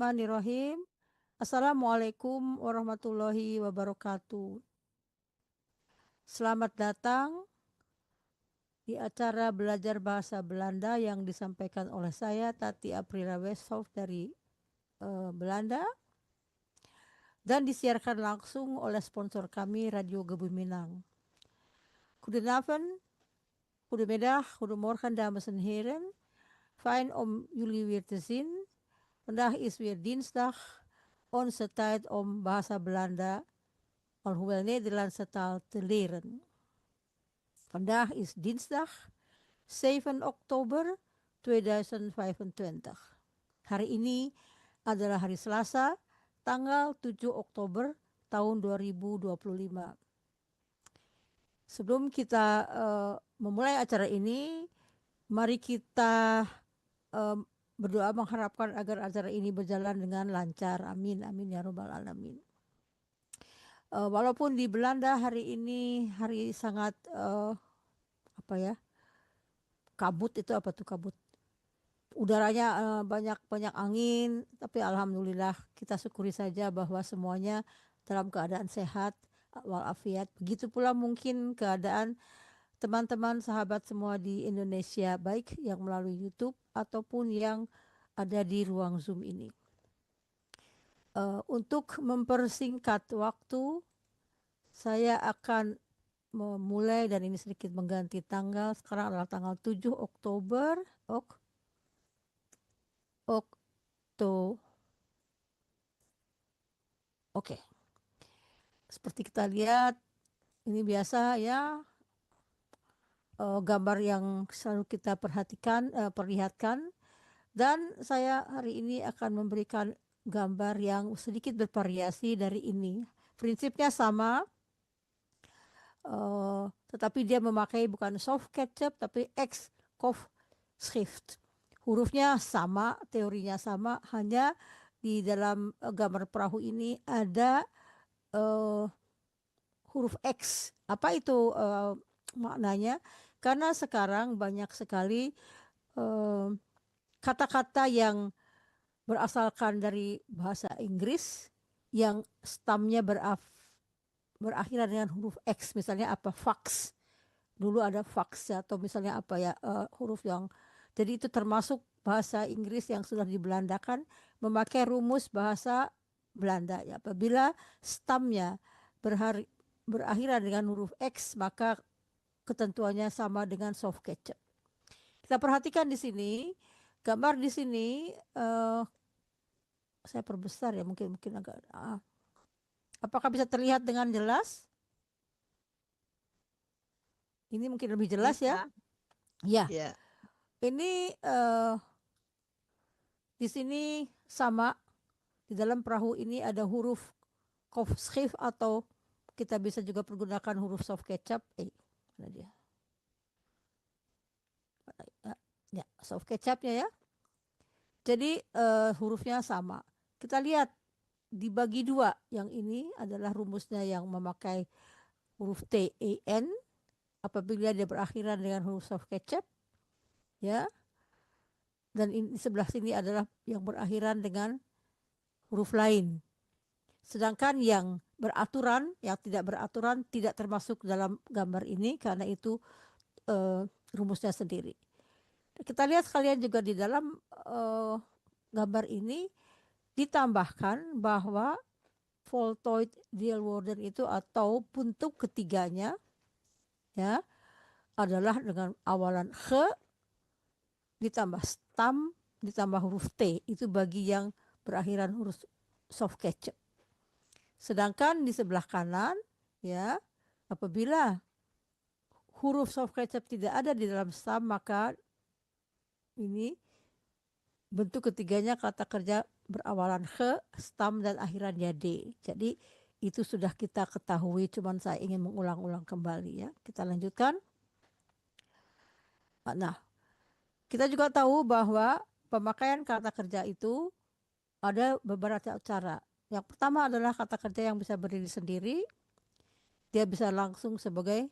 Bismillahirrahmanirrahim. Assalamualaikum warahmatullahi wabarakatuh. Selamat datang di acara belajar bahasa Belanda yang disampaikan oleh saya Tati Aprila Westhoff dari Belanda dan disiarkan langsung oleh sponsor kami Radio Gebuminang. Goedenavond, goedemiddag, goedemorgen dames en heren. Fijn om jullie weer te zien. Vandaag is weer dinsdag, onze tijd om bahasa Belanda, alhoewel Nederlandse taal, te leren. Vandaag is dinsdag 7 oktober 2025. Hari ini adalah hari Selasa, tanggal 7 Oktober tahun 2025. Sebelum kita memulai acara ini, mari kita berdoa mengharapkan agar acara ini berjalan dengan lancar. Amin, amin ya robbal alamin. Walaupun di Belanda hari ini hari sangat apa ya, kabut itu apa tuh kabut? Udaranya banyak banyak angin, tapi alhamdulillah kita syukuri saja bahwa semuanya dalam keadaan sehat walafiat. Begitu pula mungkin keadaan teman-teman sahabat semua di Indonesia, baik yang melalui YouTube ataupun yang ada di ruang Zoom ini. Untuk mempersingkat waktu, saya akan memulai dan ini sedikit mengganti tanggal. Sekarang adalah tanggal 7 Oktober. Oke. Seperti kita lihat, ini biasa ya, gambar yang selalu kita perlihatkan. Dan saya hari ini akan memberikan gambar yang sedikit bervariasi dari ini. Prinsipnya sama, tetapi dia memakai bukan soft ketchup, tapi X-Kof Schrift. Hurufnya sama, teorinya sama, hanya di dalam gambar perahu ini ada huruf X. Apa itu maknanya? Karena sekarang banyak sekali kata-kata yang berasalkan dari bahasa Inggris yang stamnya berakhiran dengan huruf X. Misalnya apa? Fax. Dulu ada fax ya, atau misalnya apa ya, huruf yang, jadi itu termasuk bahasa Inggris yang sudah dibelandakan memakai rumus bahasa Belanda ya. Apabila stamnya berakhiran dengan huruf X, maka ketentuannya sama dengan soft ketchup. Kita perhatikan di sini, gambar di sini, saya perbesar ya, mungkin agak. Apakah bisa terlihat dengan jelas? Ini mungkin lebih jelas ya. Bisa, Ya, ya. ini di sini sama, di dalam perahu ini ada huruf schrift atau kita bisa juga pergunakan huruf soft ketchup. Mana dia? Ya, soft ketchupnya ya. Jadi hurufnya sama. Kita lihat dibagi dua. Yang ini adalah rumusnya yang memakai huruf TEN apabila dia berakhiran dengan huruf soft ketchup, ya. Dan di sebelah sini adalah yang berakhiran dengan huruf lain. Sedangkan yang beraturan, yang tidak beraturan tidak termasuk dalam gambar ini karena itu rumusnya sendiri. Kita lihat sekalian juga di dalam gambar ini ditambahkan bahwa Voltooid Deelwoorden itu atau bentuk ketiganya ya adalah dengan awalan ditambah stam ditambah huruf T, itu bagi yang berakhiran huruf soft ketchup. Sedangkan di sebelah kanan ya, apabila huruf soft ketchup tidak ada di dalam stam, maka ini bentuk ketiganya kata kerja berawalan stam dan akhirannya D. Jadi itu sudah kita ketahui, cuman saya ingin mengulang-ulang kembali ya. Kita lanjutkan. Nah, kita juga tahu bahwa pemakaian kata kerja itu ada beberapa cara. Yang pertama adalah kata kerja yang bisa berdiri sendiri. Dia bisa langsung sebagai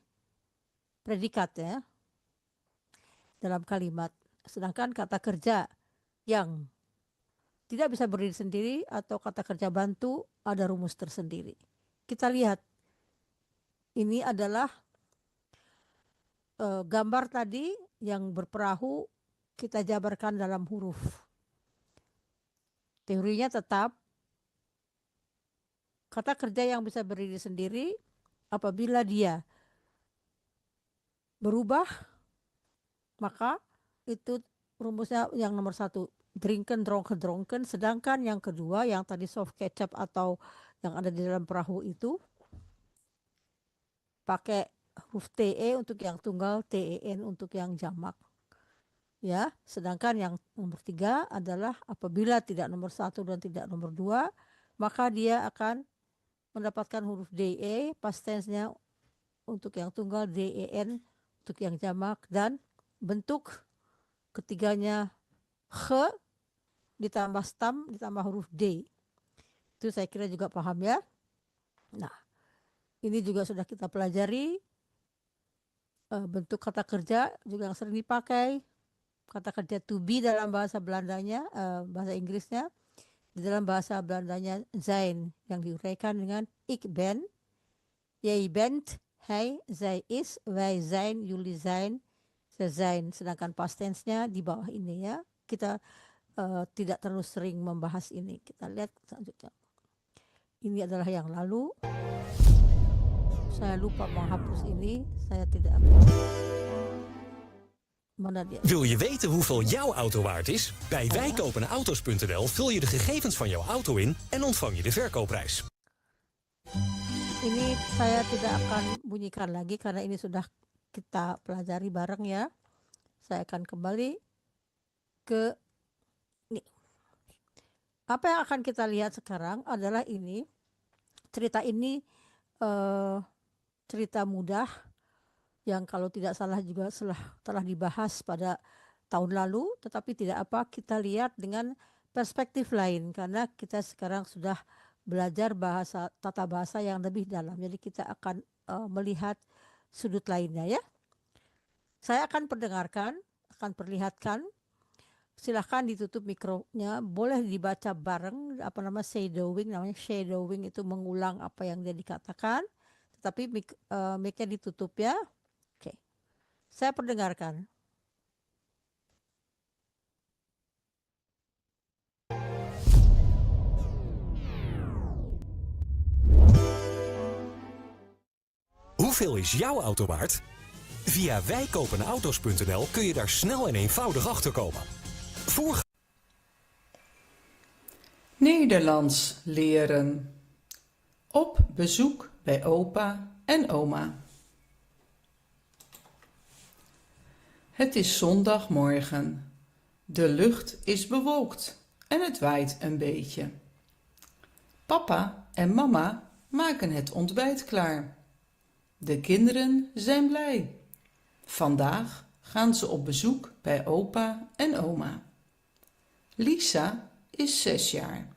predikat ya dalam kalimat. Sedangkan kata kerja yang tidak bisa berdiri sendiri atau kata kerja bantu ada rumus tersendiri. Kita lihat, ini adalah gambar tadi yang berperahu kita jabarkan dalam huruf. Teorinya tetap kata kerja yang bisa berdiri sendiri apabila dia berubah, maka itu rumusnya yang nomor 1, drinken, dronken, dronken. Sedangkan yang kedua, yang tadi soft ketchup atau yang ada di dalam perahu itu, pakai huruf TE untuk yang tunggal, TEN untuk yang jamak. Ya, sedangkan yang nomor 3 adalah apabila tidak nomor 1 dan tidak nomor 2, maka dia akan mendapatkan huruf DE, past tense-nya untuk yang tunggal, DEN untuk yang jamak, dan bentuk ketiganya H ditambah stam ditambah huruf D. Itu saya kira juga paham ya. Nah, ini juga sudah kita pelajari. Bentuk kata kerja juga yang sering dipakai. Kata kerja to be dalam bahasa Belandanya, bahasa Inggrisnya. Di dalam bahasa Belandanya zijn yang diuraikan dengan ik ben, jij bent, hij, zij is, wij zijn, jullie zijn, ze zijn. Sedangkan past tense-nya di bawah ini ya. Kita tidak terlalu sering membahas ini. Kita lihat selanjutnya. Ini adalah yang lalu. Saya lupa menghapus ini. Saya tidak akan. Mana dia? Wil je weten hoeveel jouw auto waard is? Bij wijkopenauto's.nl vul je de gegevens van jouw auto in en ontvang je de verkoopprijs. Ini saya tidak akan bunyikan lagi karena ini sudah kita pelajari bareng ya. Saya akan kembali ke ini. Apa yang akan kita lihat sekarang adalah ini. Cerita ini cerita mudah yang kalau tidak salah juga telah dibahas pada tahun lalu, tetapi tidak apa, kita lihat dengan perspektif lain karena kita sekarang sudah belajar tata bahasa yang lebih dalam. Jadi kita akan melihat sudut lainnya ya. Saya akan perlihatkan. Silahkan ditutup mikronya, boleh dibaca bareng, namanya shadowing itu mengulang apa yang dia dikatakan, tetapi mic-nya ditutup ya. Oke. Saya perdengarkan. Hoeveel is jouw auto waard? Via wijkopenauto's.nl kun je daar snel en eenvoudig achter komen. Nederlands leren. Op bezoek bij opa en oma. Het is zondagmorgen. De lucht is bewolkt en het waait een beetje. Papa en mama maken het ontbijt klaar. De kinderen zijn blij. Vandaag gaan ze op bezoek bij opa en oma. Lisa is 6 jaar.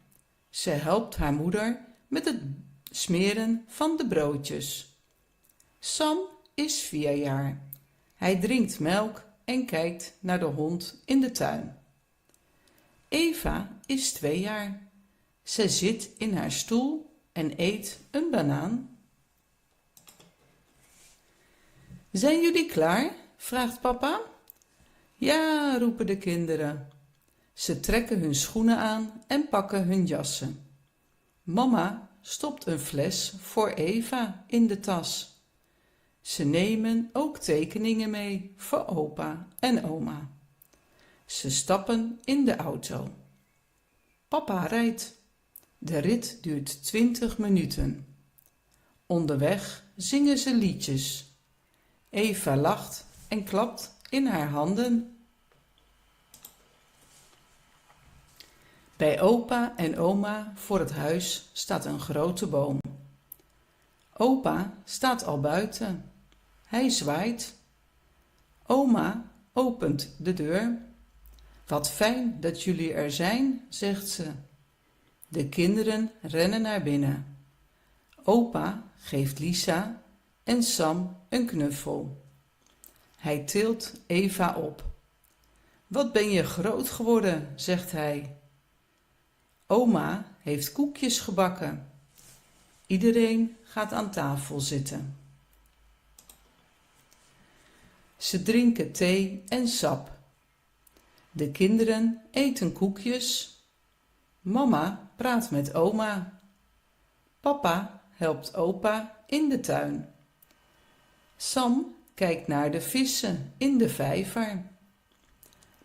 Ze helpt haar moeder met het smeren van de broodjes. Sam is 4 jaar. Hij drinkt melk en kijkt naar de hond in de tuin. Eva is 2 jaar. Ze zit in haar stoel en eet een banaan. Zijn jullie klaar? Vraagt papa. Ja, roepen de kinderen. Ze trekken hun schoenen aan en pakken hun jassen. Mama stopt een fles voor Eva in de tas. Ze nemen ook tekeningen mee voor opa en oma. Ze stappen in de auto. Papa rijdt. De rit duurt 20 minuten. Onderweg zingen ze liedjes. Eva lacht en klapt in haar handen. Bij opa en oma voor het huis staat een grote boom. Opa staat al buiten. Hij zwaait. Oma opent de deur. Wat fijn dat jullie er zijn, zegt ze. De kinderen rennen naar binnen. Opa geeft Lisa en Sam een knuffel. Hij tilt Eva op. Wat ben je groot geworden, zegt hij. Oma heeft koekjes gebakken. Iedereen gaat aan tafel zitten. Ze drinken thee en sap. De kinderen eten koekjes. Mama praat met oma. Papa helpt opa in de tuin. Sam kijkt naar de vissen in de vijver.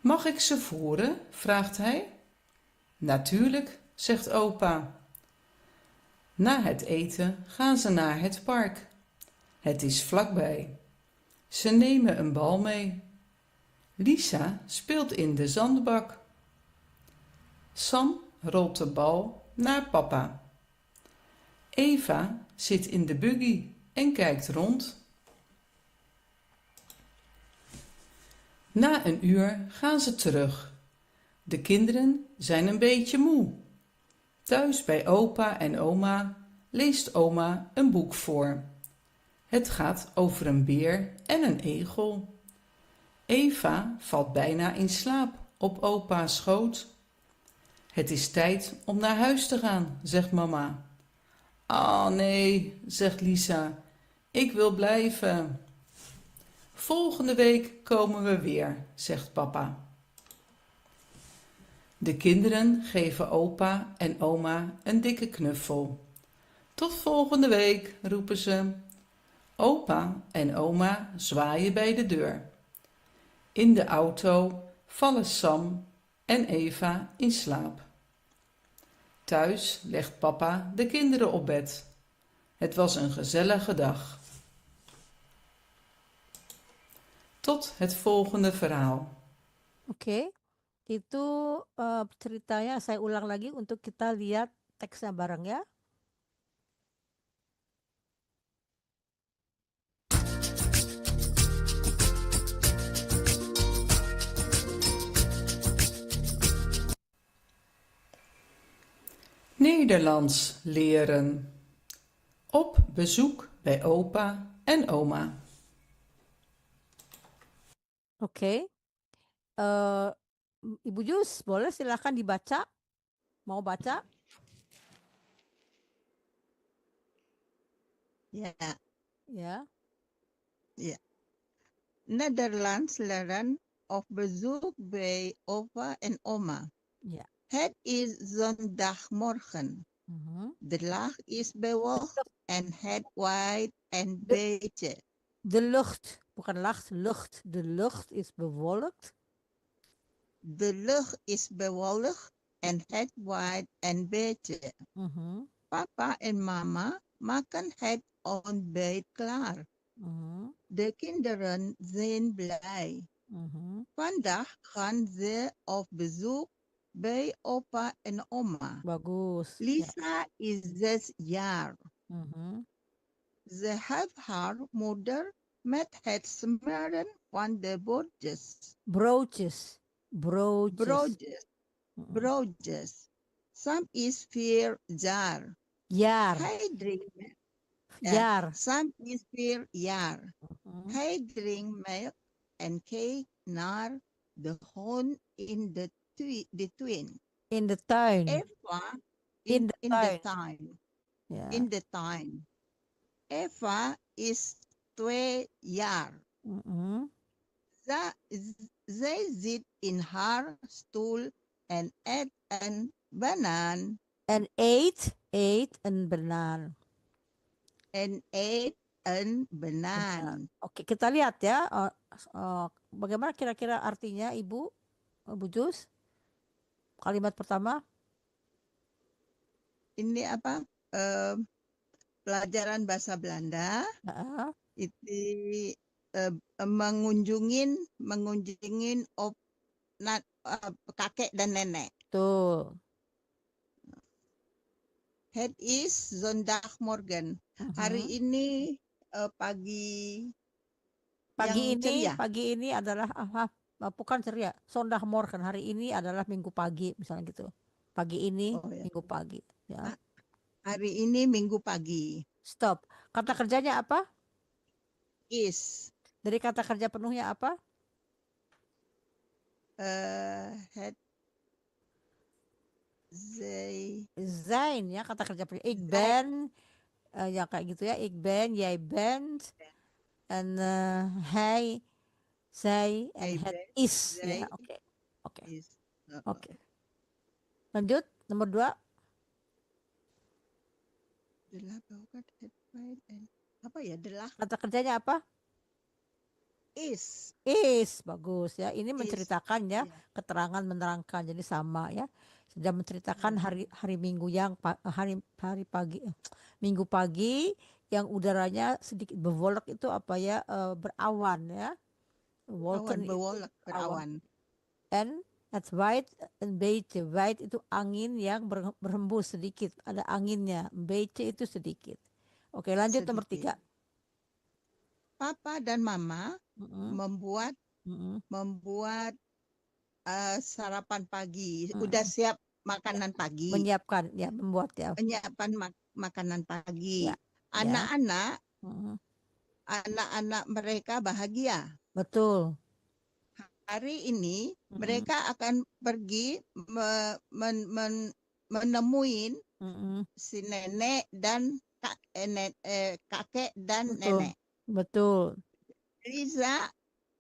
Mag ik ze voeren? Vraagt hij. Natuurlijk, zegt opa. Na het eten gaan ze naar het park. Het is vlakbij. Ze nemen een bal mee. Lisa speelt in de zandbak. Sam rolt de bal naar papa. Eva zit in de buggy en kijkt rond. Na een uur gaan ze terug. De kinderen zijn een beetje moe. Thuis bij opa en oma leest oma een boek voor. Het gaat over een beer en een egel. Eva valt bijna in slaap op opa's schoot. Het is tijd om naar huis te gaan, zegt mama. Ah nee, zegt Lisa, ik wil blijven. Volgende week komen we weer, zegt papa. De kinderen geven opa en oma een dikke knuffel. Tot volgende week, roepen ze. Opa en oma zwaaien bij de deur. In de auto vallen Sam en Eva in slaap. Thuis legt papa de kinderen op bed. Het was een gezellige dag. Tot het volgende verhaal. Oke, itu ceritanya saya ulang lagi untuk kita lihat teksnya bareng ya. Nederlands leren. Op bezoek bij opa en oma. Oke, eh, Ibu Jus, boleh silakan dibaca. Mau baca? Ja, Ya. ja. Nederlands leren op bezoek bij opa en oma. Ya. Het is zondagmorgen. Mhm. De laag is bewolkt en het waait een beetje. De lucht, bukan lacht, lucht. De lucht is bewolkt. De lucht is bewolkt en het waait een beetje. Mhm. Papa en mama maken het ontbijt klaar. Mhm. De kinderen zijn blij. Mhm. Vandaag gaan ze op bezoek bij opa en oma. Bagus. Ya. Lisa is 6 jaar. Mhm. Ze helpt haar moeder met het smeren van de broodjes. Broodjes. Broodjes. Broodjes. Mhm. Broodjes. Sam is 4 jaar. Jaar. Hij drinkt Jaar. Sam is 4 jaar. Mhm. Hij drinkt melk en kijkt naar de hond in de tuin. In de tuin. Eva In de in tuin. de tuin. Ja. In de tuin. Eva is 2 jaar. Mhm. Zij zit in haar stoel en eet een banaan. En eet een banaan. En eet een banaan. Oke, kita lihat ya. Bagaimana kira-kira artinya, Ibu Jus? Kalimat pertama. Ini apa? Pelajaran bahasa Belanda. Heeh. Itu mengunjungin kakek dan nenek. Tuh. Het is zondagmorgen. Hari ini pagi yang ceria. Pagi ini adalah bukan ceria. Zondagmorgen, hari ini adalah minggu pagi, misalnya gitu. Pagi ini minggu pagi. Ya. Hari ini minggu pagi. Stop. Kata kerjanya apa? Is. Dari kata kerja penuhnya apa? Zij. Zijn ya, kata kerja pria. Ik Zij. ben, ya kayak gitu ya. Ik ben, jij bent, en hij, zij, en Hij het bent. is. Ya, Zij oke. Oke. is. Oke. Lanjut, nomor 2. Delapan bukan het feit en apa ya? Kata kerjanya apa? Is. Is, bagus ya. Ini Is. menceritakan ya, Ya. keterangan menerangkan, jadi sama ya. Sudah menceritakan Ya. hari Minggu yang hari pagi, Minggu pagi yang udaranya sedikit berwolk itu apa ya, berawan ya. Awan Wolken itu bewolk berawan. berawan. And it's white and beetje. White itu angin yang berhembus sedikit, ada anginnya. Beetje itu sedikit. Oke, lanjut nomor 3. Sedikit. Papa dan Mama Mm-mm, membuat mm-mm, sarapan pagi. mm-mm. Udah siap Ya, makanan pagi. menyiapkan ya, membuat ya. Menyiapkan makanan pagi. Ya, ya. Anak-anak Mm-mm. anak-anak mereka bahagia. Betul. Hari ini Mm-mm, mereka akan pergi menemuin mm-mm. si nenek dan kakek dan Betul, nenek. betul,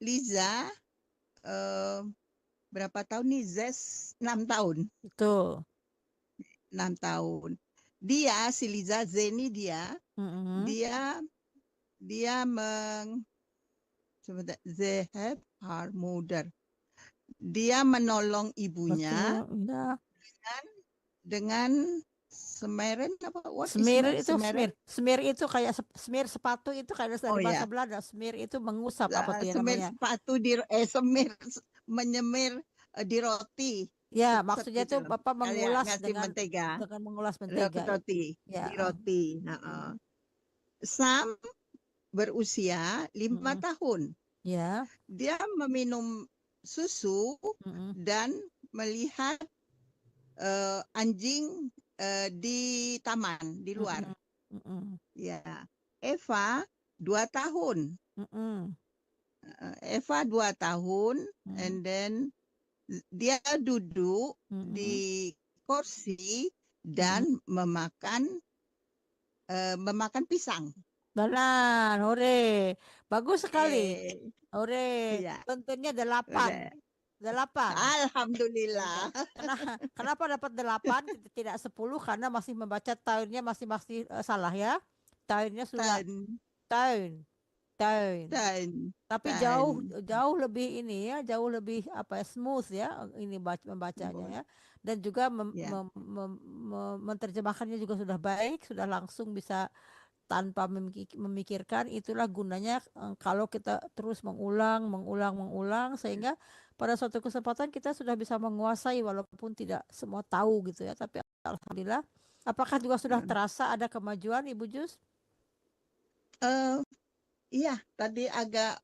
Liza eh, berapa tahun nih? Zes 6 tahun. betul. 6 tahun. Dia si Liza Zeni Mm-mm. dia sebentar, they have her mother. Dia menolong ibunya Betul, ya. dengan semeren apa? What is Semir itu semeren? semir itu kayak semir sepatu itu kayak Oh dari bahasa ya, Belanda. Semir itu mengusap apa tuh ya semir namanya? sepatu menyemir di roti. Ya, Set maksudnya gitu. itu Bapak Kayak mengulas ngasih dengan mentega. mengulas mentega ya. Roti. Ya, Di roti. Sam berusia 5 mm-mm. tahun. Ya, Dia meminum susu mm-mm. dan melihat anjing di taman, di luar. Mm-mm. Mm-mm. Ya. Eva 2 tahun. Mm-mm. Eva 2 tahun, Mm-mm. and then dia duduk Mm-mm. di kursi dan memakan pisang. Benar, hore. Bagus sekali. Hore. Iya. Tentunya 8. 8. Alhamdulillah. Kenapa dapat 8 tidak 10? Karena masih membaca tahunnya masih salah ya. Tahunnya sudah tahun. Tapi jauh lebih ini ya, jauh lebih apa ya, smooth ya ini membacanya ya. Dan juga menerjemahkannya juga sudah baik, sudah langsung bisa tanpa memikirkan. Itulah gunanya kalau kita terus mengulang sehingga pada suatu kesempatan kita sudah bisa menguasai walaupun tidak semua tahu gitu ya. Tapi alhamdulillah. Apakah juga sudah terasa ada kemajuan Ibu Jus? Iya, tadi agak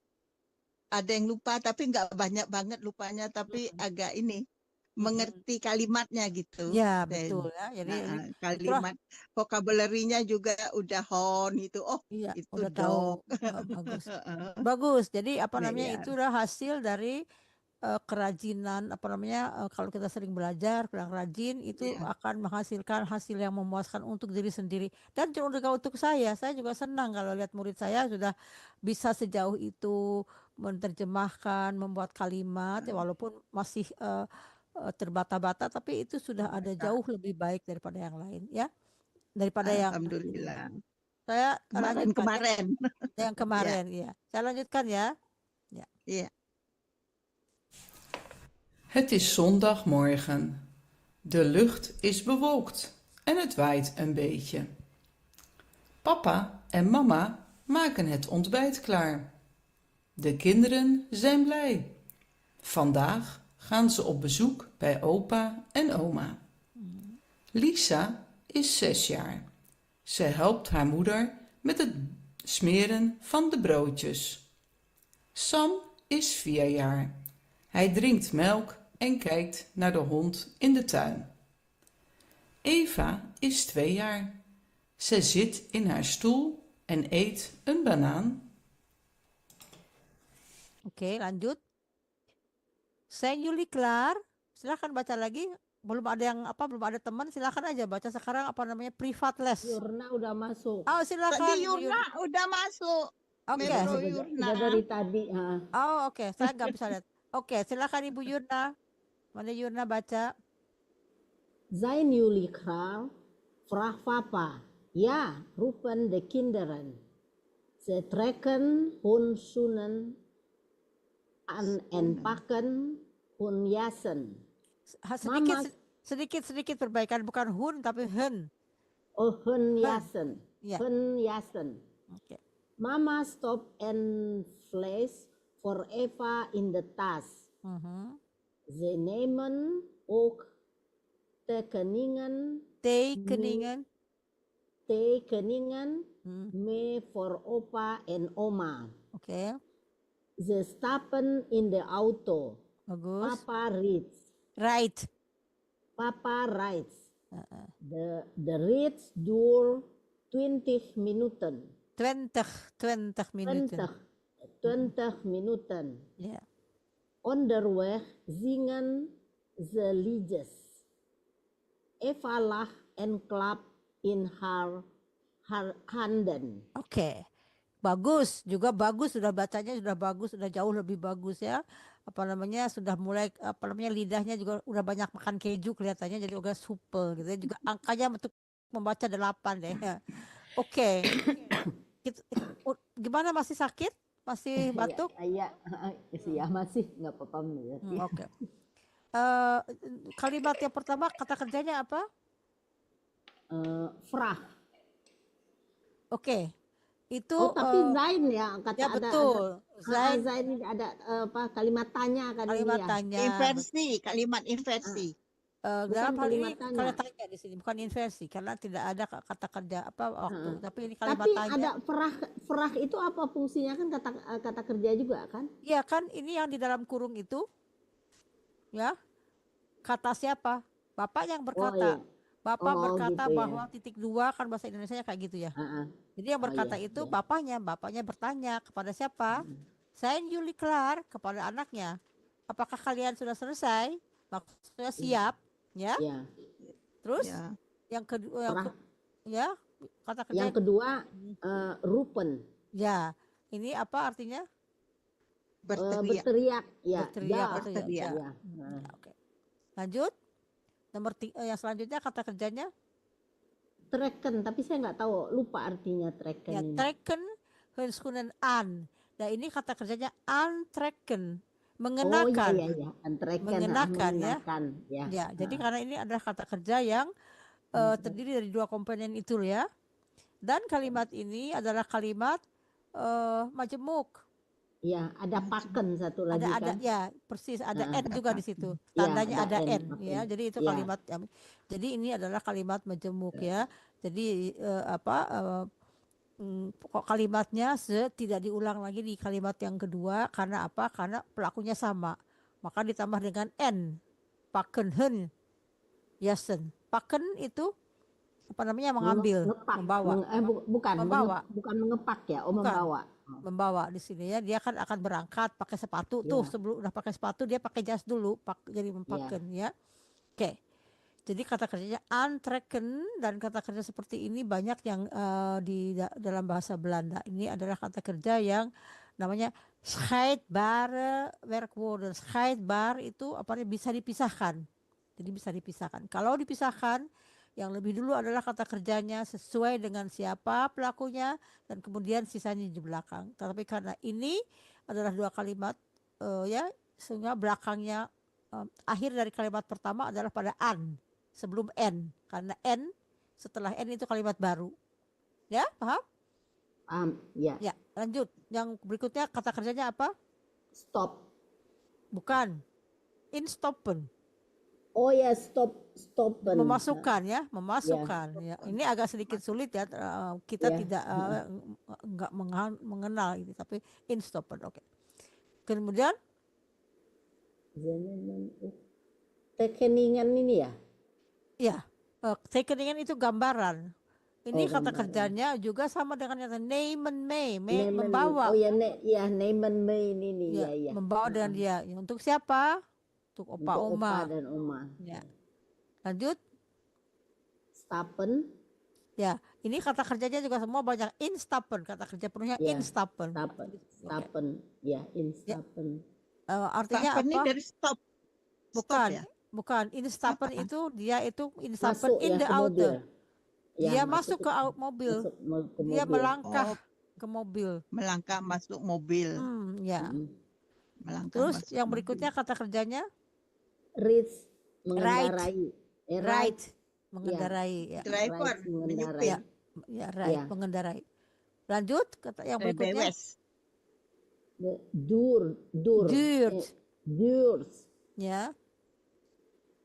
ada yang lupa tapi nggak banyak banget lupanya, tapi agak ini mengerti kalimatnya gitu. Ya, betul ya. Jadi kalimat vocabulary-nya juga udah hon itu. Oh, iya, itu udah dog. tahu. Bagus. Bagus. Jadi apa namanya? Iya. Itulah hasil dari kerajinan apa namanya, kalau kita sering belajar, kurang rajin itu akan menghasilkan hasil yang memuaskan untuk diri sendiri dan juga untuk saya juga senang kalau lihat murid saya sudah bisa sejauh itu menerjemahkan, membuat kalimat ya, walaupun masih terbata-bata, tapi itu sudah ada jauh lebih baik daripada yang lain ya, daripada yang Alhamdulillah. saya Kemarin. yang kemarin ya. Saya lanjutkan ya. Iya. Het is zondagmorgen. De lucht is bewolkt en het waait een beetje. Papa en mama maken het ontbijt klaar. De kinderen zijn blij. Vandaag gaan ze op bezoek bij opa en oma. Lisa is 6 jaar. Ze helpt haar moeder met het smeren van de broodjes. Sam is 4 jaar. Hij drinkt melk en kijkt naar de hond in de tuin. Eva is 2 jaar. Ze zit in haar stoel en eet een banaan. Oke, lanjut. Zijn jullie klaar? Silahkan baca lagi belum ada yang apa, belum ada teman, silakan aja baca sekarang apa namanya privat les. Yurna udah masuk. Oh, Tadi silakan Ibu Yurna Yurna. udah masuk. Oke. Metro Yurna. Udah dari tadi. Oh, oke. Saya nggak bisa lihat. Oke, silakan Ibu Yurna. Mana Yurna baca? Zijn jullie klaar? Vraag papa. Ja, roepen de kinderen. Ze trekken hun schoenen aan en pakken hun jassen. Sedikit Mama- sedikit perbaikan, bukan hun tapi hen. Oh, hun jassen. Ya. Hun jassen. Oke. Mama stop en vlees voor Eva in de tas. Mhm. Ze nemen ook tekeningen Tekeningen. mee voor opa en oma. Oke, Ze stappen in de auto. bagus. Papa rides. Right. Papa rides. De rit duurt 20 minuten. 20 minuten. 20 minuten. Ja. Onderweg zingen ze liedjes. Eva lacht en klapt in haar handen. Oke. Bagus, juga bagus, sudah bacanya sudah bagus, sudah jauh lebih bagus ya. Apa namanya, sudah mulai apa namanya lidahnya juga udah banyak makan keju kelihatannya, jadi udah supel gitu ya. Juga angkanya untuk membaca 8 deh. Oke. Gimana, masih sakit? Masih batuk? Iya, ya masih nggak apa-apa mengerti. Oke. Kalimat yang pertama kata kerjanya apa? Frah. Oke. Itu Oh, tapi Zain ya kata ya betul. Zain ini ada apa kalimat tanya kan Kalimat ini ya. tanya. Inversi, kalimat inversi. Dalam hal ini kalimat kalau tanya. tanya di sini bukan inversi karena tidak ada kata kerja apa waktu, tapi ini kalimat Tapi tanya. ada frah itu apa fungsinya kan kata kerja juga kan? Iya kan, ini yang di dalam kurung itu ya kata siapa? Bapak yang berkata. iya. Bapak Oh, berkata gitu ya. bahwa titik dua kan bahasa Indonesianya kayak gitu ya. Jadi yang berkata iya, itu iya. bapaknya bertanya kepada siapa? Saya Yuli Kelar, kepada anaknya. Apakah kalian sudah selesai? Maksudnya siap, ya? Ya. Terus Ya. yang kedua, Frah. kata kerja. Yang kedua rupen. Ya, ini apa artinya? Berteriak. Ya. Berteriak. Ya. Berteriak. Ya. Ya, oke. Lanjut. Yang selanjutnya kata kerjanya? Trekken, tapi saya nggak tahu, lupa artinya trekken Ya, ini. trekken, hunskunen an. Nah, ini kata kerjanya antrekken, Oh mengenakan. iya. Trekken, Mengenakan, ya. Ya. Ya, jadi karena ini adalah kata kerja yang terdiri dari dua komponen itu ya. Dan kalimat ini adalah kalimat majemuk. Ya, ada paken satu lagi Ada kan. ya, persis ada n juga di situ. Ya, Tandanya ada ada N, n oke. ya. Jadi itu Ya. kalimat jadi ini adalah kalimat majemuk ya. Jadi pokok kalimatnya tidak diulang lagi di kalimat yang kedua karena apa? Karena pelakunya sama. Maka ditambah dengan n. Paken hen yasen. Paken itu apa namanya, mengambil, Ngepak. membawa. Bukan Membawa. bukan mengepak ya, Bukan. membawa. Membawa di sini ya, dia kan akan berangkat pakai sepatu tuh, sebelum udah pakai sepatu dia pakai jas dulu, jadi mempaken ya. Oke. Jadi kata kerjanya antrekken, dan kata kerja seperti ini banyak yang di dalam bahasa Belanda. Ini adalah kata kerja yang namanya scheidbare werkwoorden. Scheidbar itu apa nih, bisa dipisahkan. Jadi bisa dipisahkan. Kalau dipisahkan, yang lebih dulu adalah kata kerjanya sesuai dengan siapa pelakunya dan kemudian sisanya di belakang. Tapi karena ini adalah dua kalimat ya, sehingga belakangnya akhir dari kalimat pertama adalah pada an sebelum n, karena n setelah n itu kalimat baru. Ya, paham? Ya. Ya, lanjut. Yang berikutnya kata kerjanya apa? Stop. Bukan. Instoppen. Oh ya, stoppen. Memasukkan ya, memasukkan ya. Ini agak sedikit sulit ya, kita tidak enggak mengenal ini, tapi instoppen. Oke. Kemudian tekeningan ini ya? ya, tekeningan itu gambaran. Ini kata gambaran. kerjanya juga sama dengan kata nemen me, membawa. Oh ya, nemen me ini Ya, ya. membawa dengan dia. Untuk siapa? Untuk opa, Untuk oma. opa dan oma. Ya. Lanjut. Stappen. Ya, ini kata kerjanya juga semua banyak instappen. Kata kerja penuhnya Ya, instappen. Stappen. Oke. Stappen. Ya, instappen. Artinya Stappen ini apa? dari stop. Stop Bukan, ya. bukan. Instappen Apa? itu dia itu instappen Masuk in ya the ke mobil. auto. Ya, Dia masuk ke mobil. masuk ke Dia mobil. melangkah Oh, ke mobil. melangkah masuk mobil. Ya. Mm. Melangkah Terus masuk yang mobil. berikutnya kata kerjanya Reach, mengendarai. ride, mengendarai ya. Driver, Right, mengendarai. menyupir. Ya, ride, Ya. mengendarai. Lanjut kata yang berikutnya. Bewes. Dur. Duurt. Durs. Ya.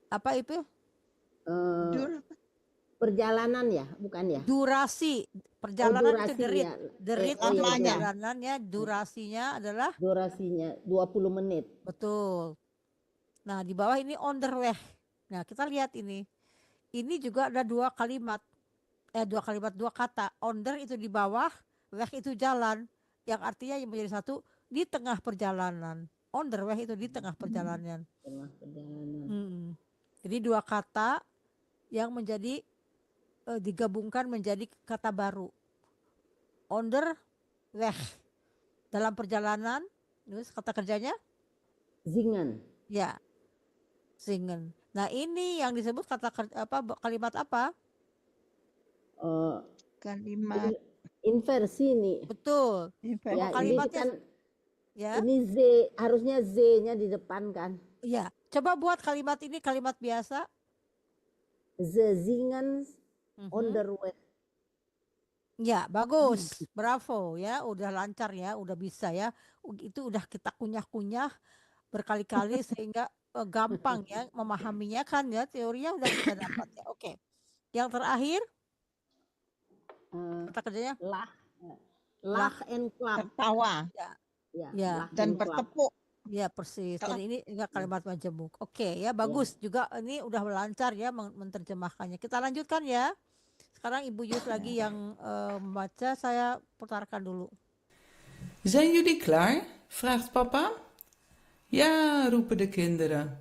Apa itu? Dur apa? Perjalanan ya, bukan ya? Durasi. Perjalanan itu durasi derit. ya. Derit Oh, itu iya, iya. perjalanannya, durasinya adalah Durasinya 20 menit. betul. Nah, di bawah ini on the way. Nah, kita lihat ini. Ini juga ada dua kata. Onder itu di bawah, weg itu jalan. Yang artinya yang menjadi satu di tengah perjalanan. On the way itu di tengah perjalanan. Tengah perjalanan. Jadi dua kata yang menjadi digabungkan menjadi kata baru. Onder weg. Dalam perjalanan, terus kata kerjanya? Zingen. Ya. Zingen. Nah, ini yang disebut kalimat apa? Kalimat Inversi nih. Betul. inversi. Ya, ini Kalimatnya kan ya. ini Z, harusnya Z-nya di depan kan. Iya. Coba buat kalimat ini kalimat biasa. The Zingen on the way. Ya, bagus. Bravo ya, udah lancar ya, udah bisa ya. Itu udah kita kunyah-kunyah berkali-kali sehingga gampang ya memahaminya kan ya, teorinya udah kita dapat ya. Oke. Yang terakhir kata kerjanya Laugh and clap. Tertawa Ya. Ya. laugh dan and clap. bertepuk. Ya, persis. Jadi ini enggak kalimat majemuk. Oke ya, bagus juga ini udah lancar ya menerjemahkannya. Kita lanjutkan ya. Sekarang Ibu Yus lagi yang membaca, saya putarkan dulu. Zijn jullie klaar? Vraagt papa. Ja, roepen de kinderen.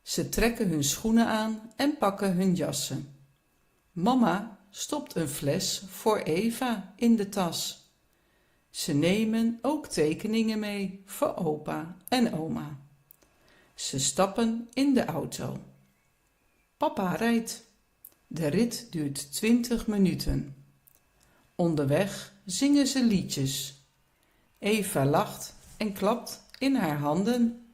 Ze trekken hun schoenen aan en pakken hun jassen. Mama stopt een fles voor Eva in de tas. Ze nemen ook tekeningen mee voor opa en oma. Ze stappen in de auto. Papa rijdt. De rit duurt 20 minuten. Onderweg zingen ze liedjes. Eva lacht en klapt in haar handen.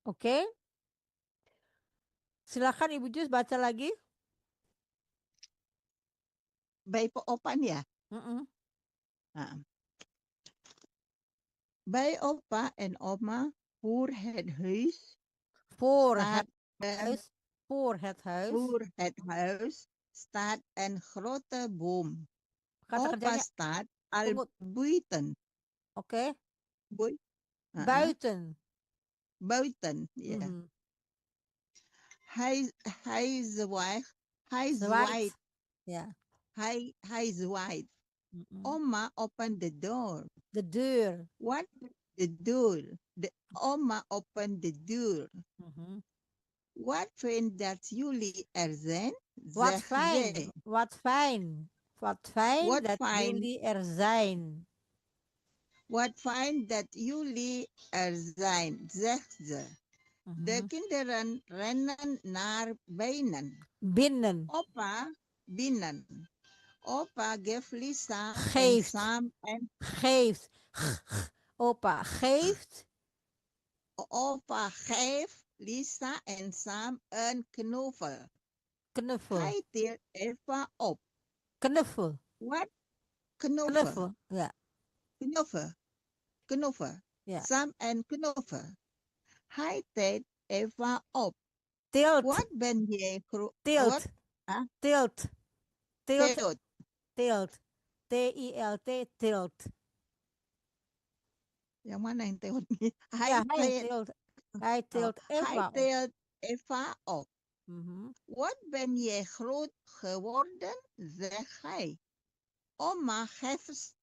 Oke. Silakan Ibu Jus baca lagi. Bij opa ya. Bij opa en oma voor het huis. Voor staat het huis. Voor het huis. Voor het huis staat een grote boom. Kata Opa kerjanya staat al buiten. oke. Boy. Buiten. Buiten, ja. Hij zwaait. Hij Zwaait. zwaait. Ja. Hij zwaait. Oma open the door. De deur. What? The door. Oma open the door. Wat fijn dat jullie er zijn. Wat zegt fijn. zij. Wat fijn. Wat fijn Wat dat fijn. jullie er zijn. Wat fijn dat jullie er zijn, zegt ze. De kinderen rennen naar binnen. Binnen. Opa, binnen. Opa geeft Lisa en Geeft. Sam en... Geeft. Opa geeft. Opa geeft Lisa en Sam een knuffel. Knuffel. Hij tilt Eva op. Knuffel. Wat? Knuffel. Knuffel. Ja. Knuffel. Knuffel. Ja. Sam en knuffel. Hij tilt Eva op. Tilt. Wat ben jij Tilt. Wat? Huh? Tilt. Tilt. Tilt. Tilt. T-I-L-T. Tilt. Yang mana yang tilt? Ja, hij tilt. Hij tilt Hij Eva op. tilt Eva op. Wat ben je groot geworden, zegt hij. Oma heeft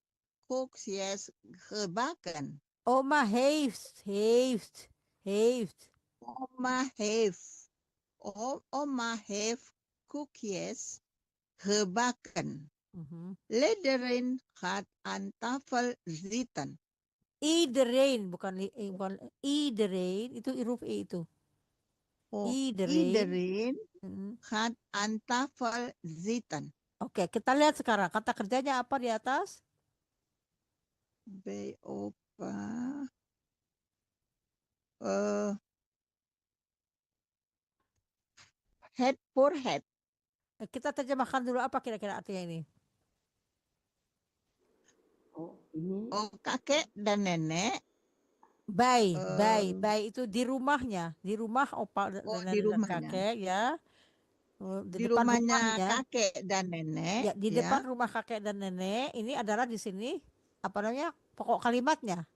koekjes gebakken. Oma heeft. Oma heeft Oma heeft koekjes gebakken. Mhm. Iedereen gaat aan tafel zitten. Iedereen, bukan iedereen, itu huruf E itu. Iedereen. Iedereen Mhm. gaat aan tafel zitten. Oke, kita lihat sekarang kata kerjanya apa di atas? Bij opa. eh Head for head. Kita terjemahkan dulu apa kira-kira artinya ini? Oh, ini Kakek dan nenek. Bay eh, itu di rumahnya, di rumah opa dan di nenek dan rumahnya. kakek ya. Di Di depan rumahnya rumahnya, kakek dan nenek. ya di Ya. depan rumah kakek dan nenek. Ini adalah di sini apa namanya pokok kalimatnya.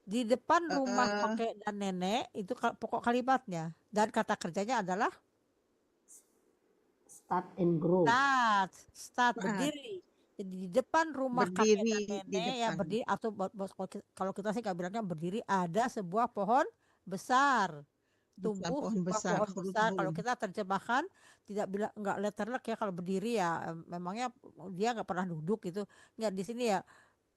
Di depan rumah eh, kakek dan nenek itu pokok kalimatnya. Dan kata kerjanya adalah start and grow. start Saat. berdiri. Jadi di depan rumah kakek dan Berdiri di nenek ya depan. berdiri atau kalau kita sih nggak bilangnya berdiri, ada sebuah pohon besar. Besar, Tumbuh pohon sebuah besar, pohon huruf besar. Kalau bun. kita terjemahkan tidak bilang nggak letterlek ya, kalau berdiri ya memangnya dia nggak pernah duduk gitu. Nggak, di sini ya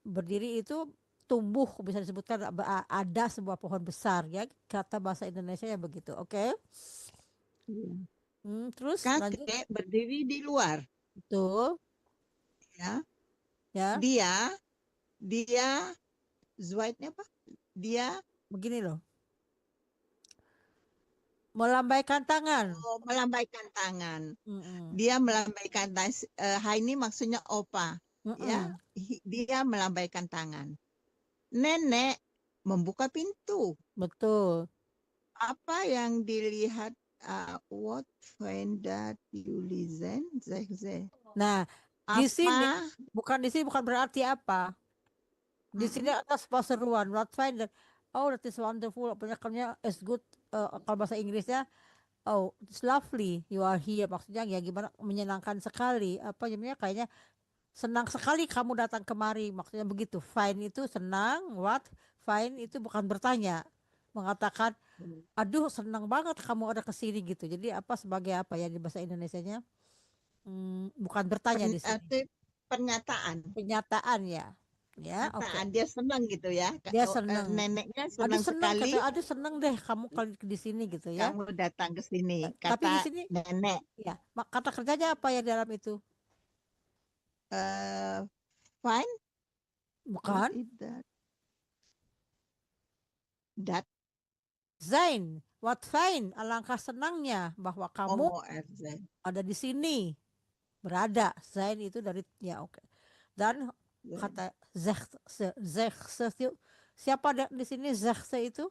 berdiri itu tumbuh, bisa disebutkan ada sebuah pohon besar ya, kata bahasa Indonesia ya begitu. Oke. Iya. Terus lanjut. Kakek berdiri di luar. Betul Ya. ya, Dia Zweitnya apa? Dia begini loh, melambaikan tangan. melambaikan tangan. Mm-mm. Dia melambaikan tangan. Ini maksudnya opa. Ya, Mm-mm. dia melambaikan tangan. Nenek membuka pintu. Betul. Apa yang dilihat? What findet you listen? Nah, di sini Apa? bukan berarti apa. Di sini Mm-mm. ada sebuah seruan, not find that, oh that is wonderful, penyekelnya is good, kalau bahasa Inggrisnya, oh it's lovely you are here, maksudnya ya gimana, menyenangkan sekali, apa namanya, kayaknya senang sekali kamu datang kemari, maksudnya begitu. Fine itu senang, what, fine itu bukan bertanya, mengatakan aduh senang banget kamu ada kesini gitu. Jadi apa, sebagai apa ya di bahasa Indonesianya, bukan bertanya di sini, Itu pernyataan. penyataan ya. Ya, oke. Dia senang gitu ya. Dia seneng. Neneknya Aduh senang seneng, sekali kata aduh seneng deh kamu kali di sini gitu ya. kamu datang ke sini, Tapi di kata sini nenek. ya, kata kerjanya apa ya dalam itu? eh Fine. What Bukan is that? That. Zain, what fine, alangkah senangnya bahwa kamu ORZ. ada di sini, berada. Zain itu dari ya, oke. Dan kata siapa ada di sini zehse itu?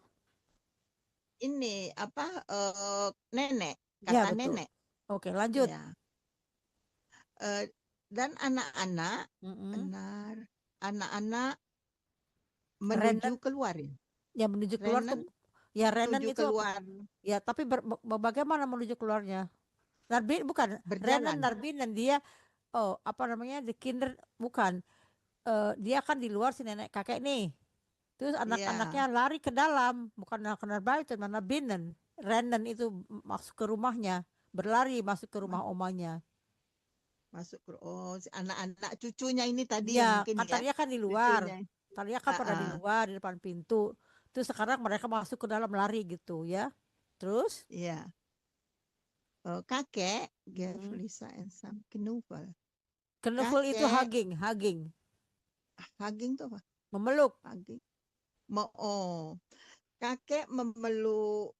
Ini apa? Nenek. Ya Kata betul. nenek. Oke, lanjut. Ya. Dan anak-anak Mm-mm. anak-anak Renan, menuju keluarin. ya menuju keluar tuh. Renan Ya Renan menuju itu apa? keluar Ya tapi bagaimana menuju keluarnya? Narbin bukan, Renan berjalan. Narbin dan dia, oh apa namanya, the kinder bukan. Dia kan di luar, si nenek kakek nih. Terus Iya, anak-anaknya lari ke dalam, bukan ke Narbin, mana Binnen. Renan itu masuk ke rumahnya, berlari masuk ke rumah omanya. masuk ke si anak-anak cucunya ini tadi ya Ya, mungkin ya. katanya kan di luar. Cucunya. Tadinya kan pada di luar di depan pintu. Terus sekarang mereka masuk ke dalam, lari gitu ya. Terus Iya. Kakek gave mm, Lisa and some knuffel. knuffel itu Kakek hugging, hugging tuh apa? memeluk. Hugging. Kakek memeluk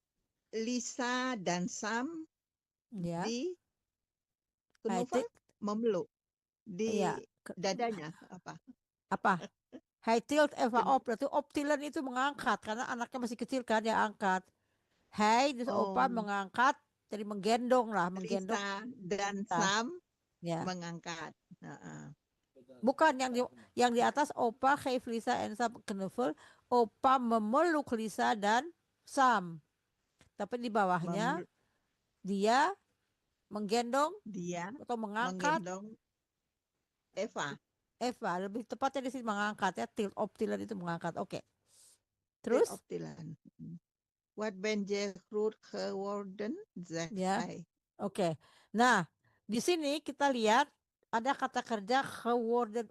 Lisa dan Sam Ya, di I knuffel, think, memeluk di ya, dadanya apa? apa? High tilt Eva Kenu- op, berarti optilen itu mengangkat karena anaknya masih kecil kan, dia angkat. Hai, terus opa Oh, mengangkat, jadi menggendong lah, menggendong. Lisa dan Nah, Sam ya, mengangkat. bukan yang di atas opa Kay Lisa and Sam knuffel, opa memeluk Lisa dan Sam. Tapi di bawahnya Memeluk dia menggendong dia atau mengangkat menggendong Eva. Eva, lebih tepatnya di sini mengangkat ya, tilt optilen itu mengangkat. Oke. Til Terus Optilan. Wat ben je groot geworden, zegt Ya. hij. Oke. Nah, di sini kita lihat ada kata kerja geworden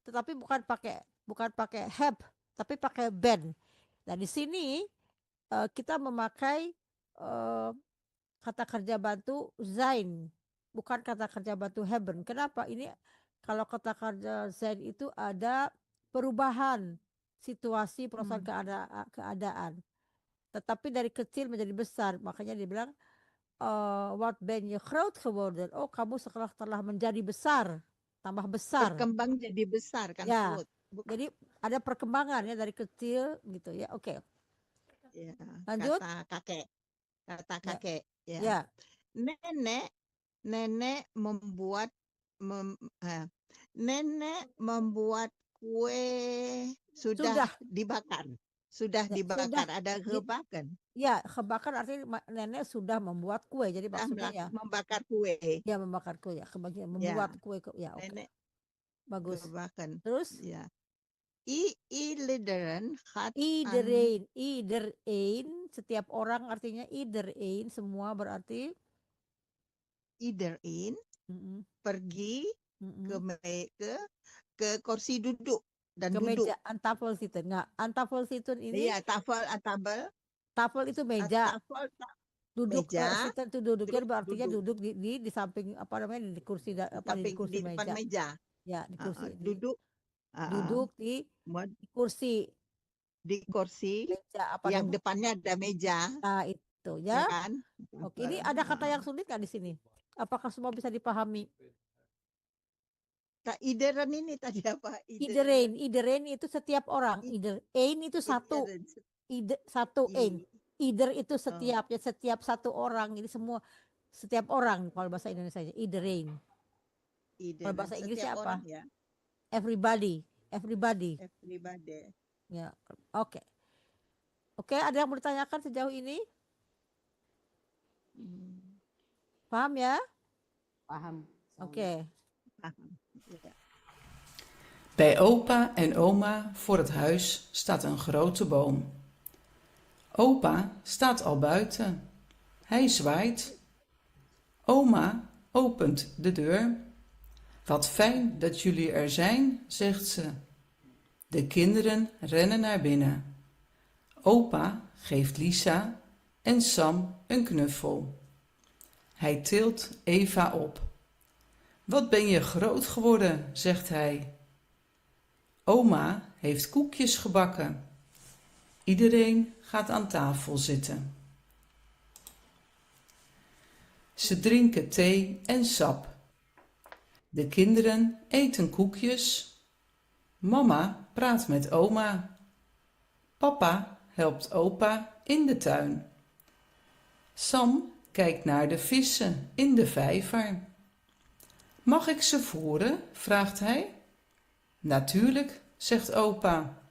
tetapi bukan pakai have, tapi pakai been. Nah, di sini kita memakai kata kerja bantu sein, bukan kata kerja bantu haben. Kenapa? Ini kalau kata kerja sein itu ada perubahan situasi, perasaan keadaan. Tetapi dari kecil menjadi besar, makanya dibilang wat ben je groot geworden. Oh, kamu setelah telah menjadi besar, tambah besar. Berkembang jadi besar kan, Ya. growth. Bukan, Jadi ada perkembangan ya dari kecil gitu ya. Oke. ya, Lanjut. kata Ya. kakek. Ya. Ya. Nenek membuat kue sudah dibakar. Sudah Ya, dibakar, sudah ada gebakan. Ya, kebakar artinya nenek sudah membuat kue. Jadi maksudnya ya Membakar kue. ya membakar kue ya, kebagian membuat kue ya, oke. Nenek Bagus. gebakan. Terus Ya. Iedereen gaat iedereen, setiap orang artinya iedereen, semua berarti iedereen pergi Mm-mm. ke kursi duduk dan ke duduk. meja an tafel zitten. Nah, an tafel zitten ini Iya, tabel. tafel itu meja. Duduk meja, zitten itu duduknya artinya duduk. duduk di samping apa namanya di kursi di kursi Di depan meja. Ya, di kursi Duduk. duduk di kursi Di kursi meja yang depannya ada meja. Nah, itu ya. Kan? Oke, ini ada kata yang sulit nggak di sini? Apakah semua bisa dipahami? Iedereen ini tadi apa? Iedereen itu setiap orang. Iedereen itu satu. Satu ein. Ieder itu setiap, ya setiap satu orang. Jadi semua setiap orang kalau bahasa Indonesia iedereen. Kalau bahasa Inggrisnya apa? Ya. Everybody. Ya, oke. Oke, ada yang mau ditanyakan sejauh ini? Paham ya? Paham. Oke. Bij opa en oma voor het huis staat een grote boom. Opa staat al buiten. Hij zwaait. Oma opent de deur. Wat fijn dat jullie er zijn, zegt ze. De kinderen rennen naar binnen. Opa geeft Lisa en Sam een knuffel. Hij tilt Eva op. Wat ben je groot geworden, zegt hij. Oma heeft koekjes gebakken. Iedereen gaat aan tafel zitten. Ze drinken thee en sap. De kinderen eten koekjes. Mama praat met oma. Papa helpt opa in de tuin. Sam kijkt naar de vissen in de vijver. Mag ik ze voeren? Vraagt hij. Natuurlijk, zegt opa.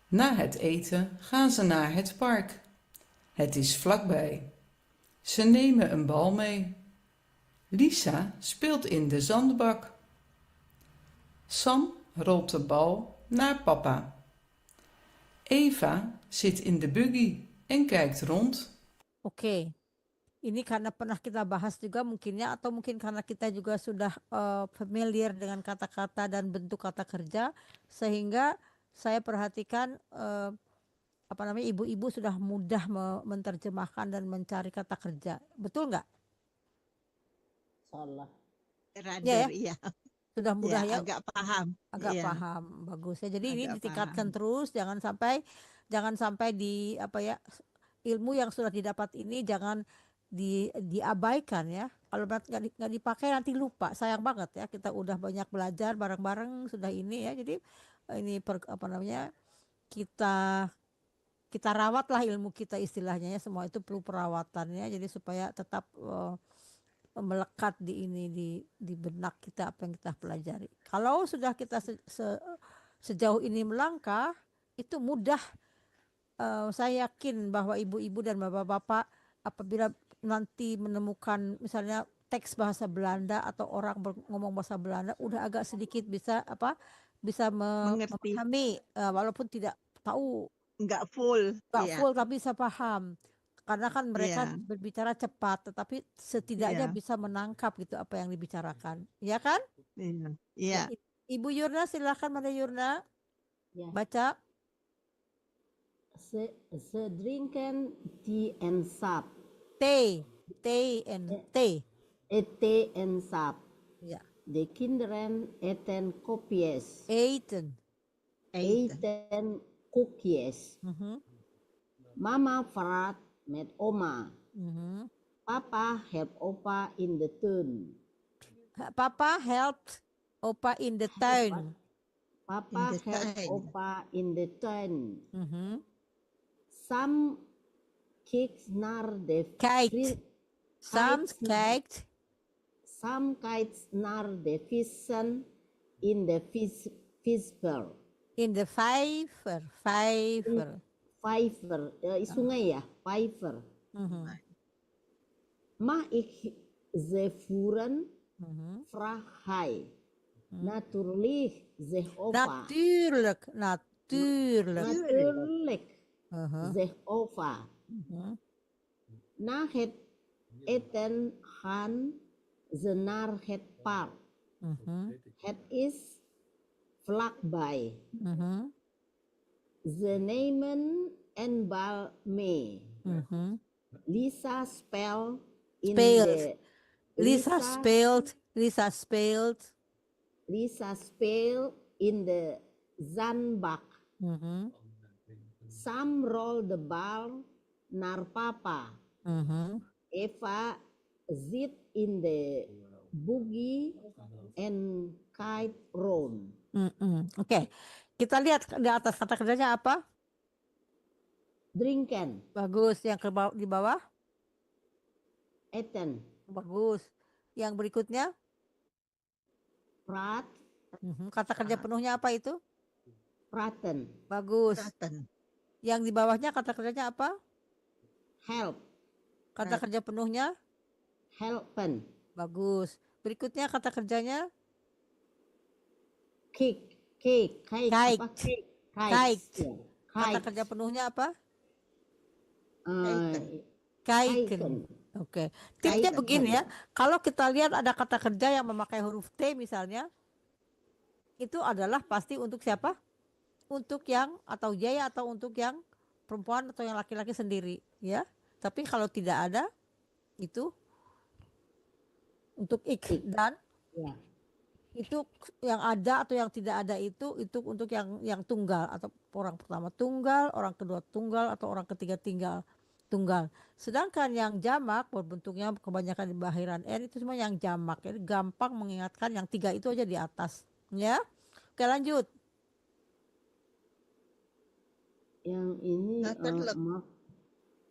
Na het eten gaan ze naar het park. Het is vlakbij. Ze nemen een bal mee. Lisa speelt in de zandbak. Sam rolt de bal naar papa. Eva zit in de buggy en kijkt rond. Oke. Ini karena pernah kita bahas juga mungkinnya, atau mungkin karena kita juga sudah familiar dengan kata-kata dan bentuk kata kerja, sehingga saya perhatikan ibu-ibu sudah mudah menerjemahkan dan mencari kata kerja. Betul nggak? Salah. Iya. Sudah mudah ya. Agak paham. Paham. Bagus ya. Jadi Agak ini ditingkatkan paham. terus, jangan sampai di ilmu yang sudah didapat ini jangan diabaikan ya. Kalau nggak dipakai nanti lupa, sayang banget ya. Kita udah banyak belajar bareng-bareng sudah ini ya. Jadi ini kita rawatlah ilmu kita istilahnya ya. Semua itu perlu perawatannya. Jadi supaya tetap melekat di benak kita apa yang kita pelajari. Kalau sudah kita sejauh ini melangkah, itu mudah. Saya yakin bahwa ibu-ibu dan bapak-bapak apabila nanti menemukan misalnya teks bahasa Belanda atau orang ngomong bahasa Belanda udah agak sedikit bisa memahami walaupun tidak tahu nggak full. Nggak Iya, full tapi bisa paham. Karena kan mereka iya, berbicara cepat, tetapi setidaknya iya, bisa menangkap gitu apa yang dibicarakan. Ya kan? iya, Ya, iya. Ibu Yurna silakan, Mada Yurna Yeah. baca. Ze drinken tea and sap. T, T and T. Ete en sap. Ya, De kinderen eten kopies. eten. Eten koekjes. Mhm, Mama praat met oma. mhm. Papa help opa in the tuin. Papa helped Opa in the tuin. Papa In the help tuin. opa in the tuin. Mhm. Sam kijkt naar de Kijkt. Sam kijkt- kijkt Sam kijkt naar de vissen in de visper. in de vijver. Vijver. Vijver, sungai ya, vijver. Mhm, Mag ik ze voeren? mhm. Vraagt hij. Natuurlijk, zegt opa. Natuurlijk, natuurlijk. Natuurlijk, Mhm, zegt opa. mhm. Na het eten gaan ze naar het park. Mhm, Het is vlakbij. mhm, Ze nemen een bal mee. mhm. Lisa speelt in Speelt. de... Lisa speelt. Lisa speelt. Lisa speelt in de zandbak. Mhm, Sam rolt de bal naar papa. mhm. Eva zit in de buggy en kijkt rond. Mhm. Oke, kita lihat di atas kata kerjanya apa? Drinken, Bagus. Yang di bawah? eten, Bagus. Yang berikutnya? praat, Mhm. Kata kerja penuhnya apa itu? praten, Bagus. Praten. Yang di bawahnya kata kerjanya apa? help, Kata kerja penuhnya? helpen, Bagus. Berikutnya kata kerjanya? kick, cake, Kite. apa cake, Kite. ya. Kata Kite, kerja penuhnya apa? eh, Kaiken. Kaiken. Oke. Tipnya Kaiken. begini ya. Kalau kita lihat ada kata kerja yang memakai huruf T misalnya, itu adalah pasti untuk siapa? Untuk yang atau jaya atau untuk yang perempuan atau yang laki-laki sendiri, ya. Tapi kalau tidak ada, itu untuk ik dan ya. itu yang ada atau yang tidak ada itu untuk yang tunggal atau orang pertama tunggal, orang kedua tunggal atau orang ketiga tunggal. Sedangkan yang jamak berbentuknya kebanyakan di akhiran n itu semua yang jamak. Jadi gampang mengingatkan yang tiga itu aja di atas, ya. Oke, lanjut. Yang ini Natuurlijk.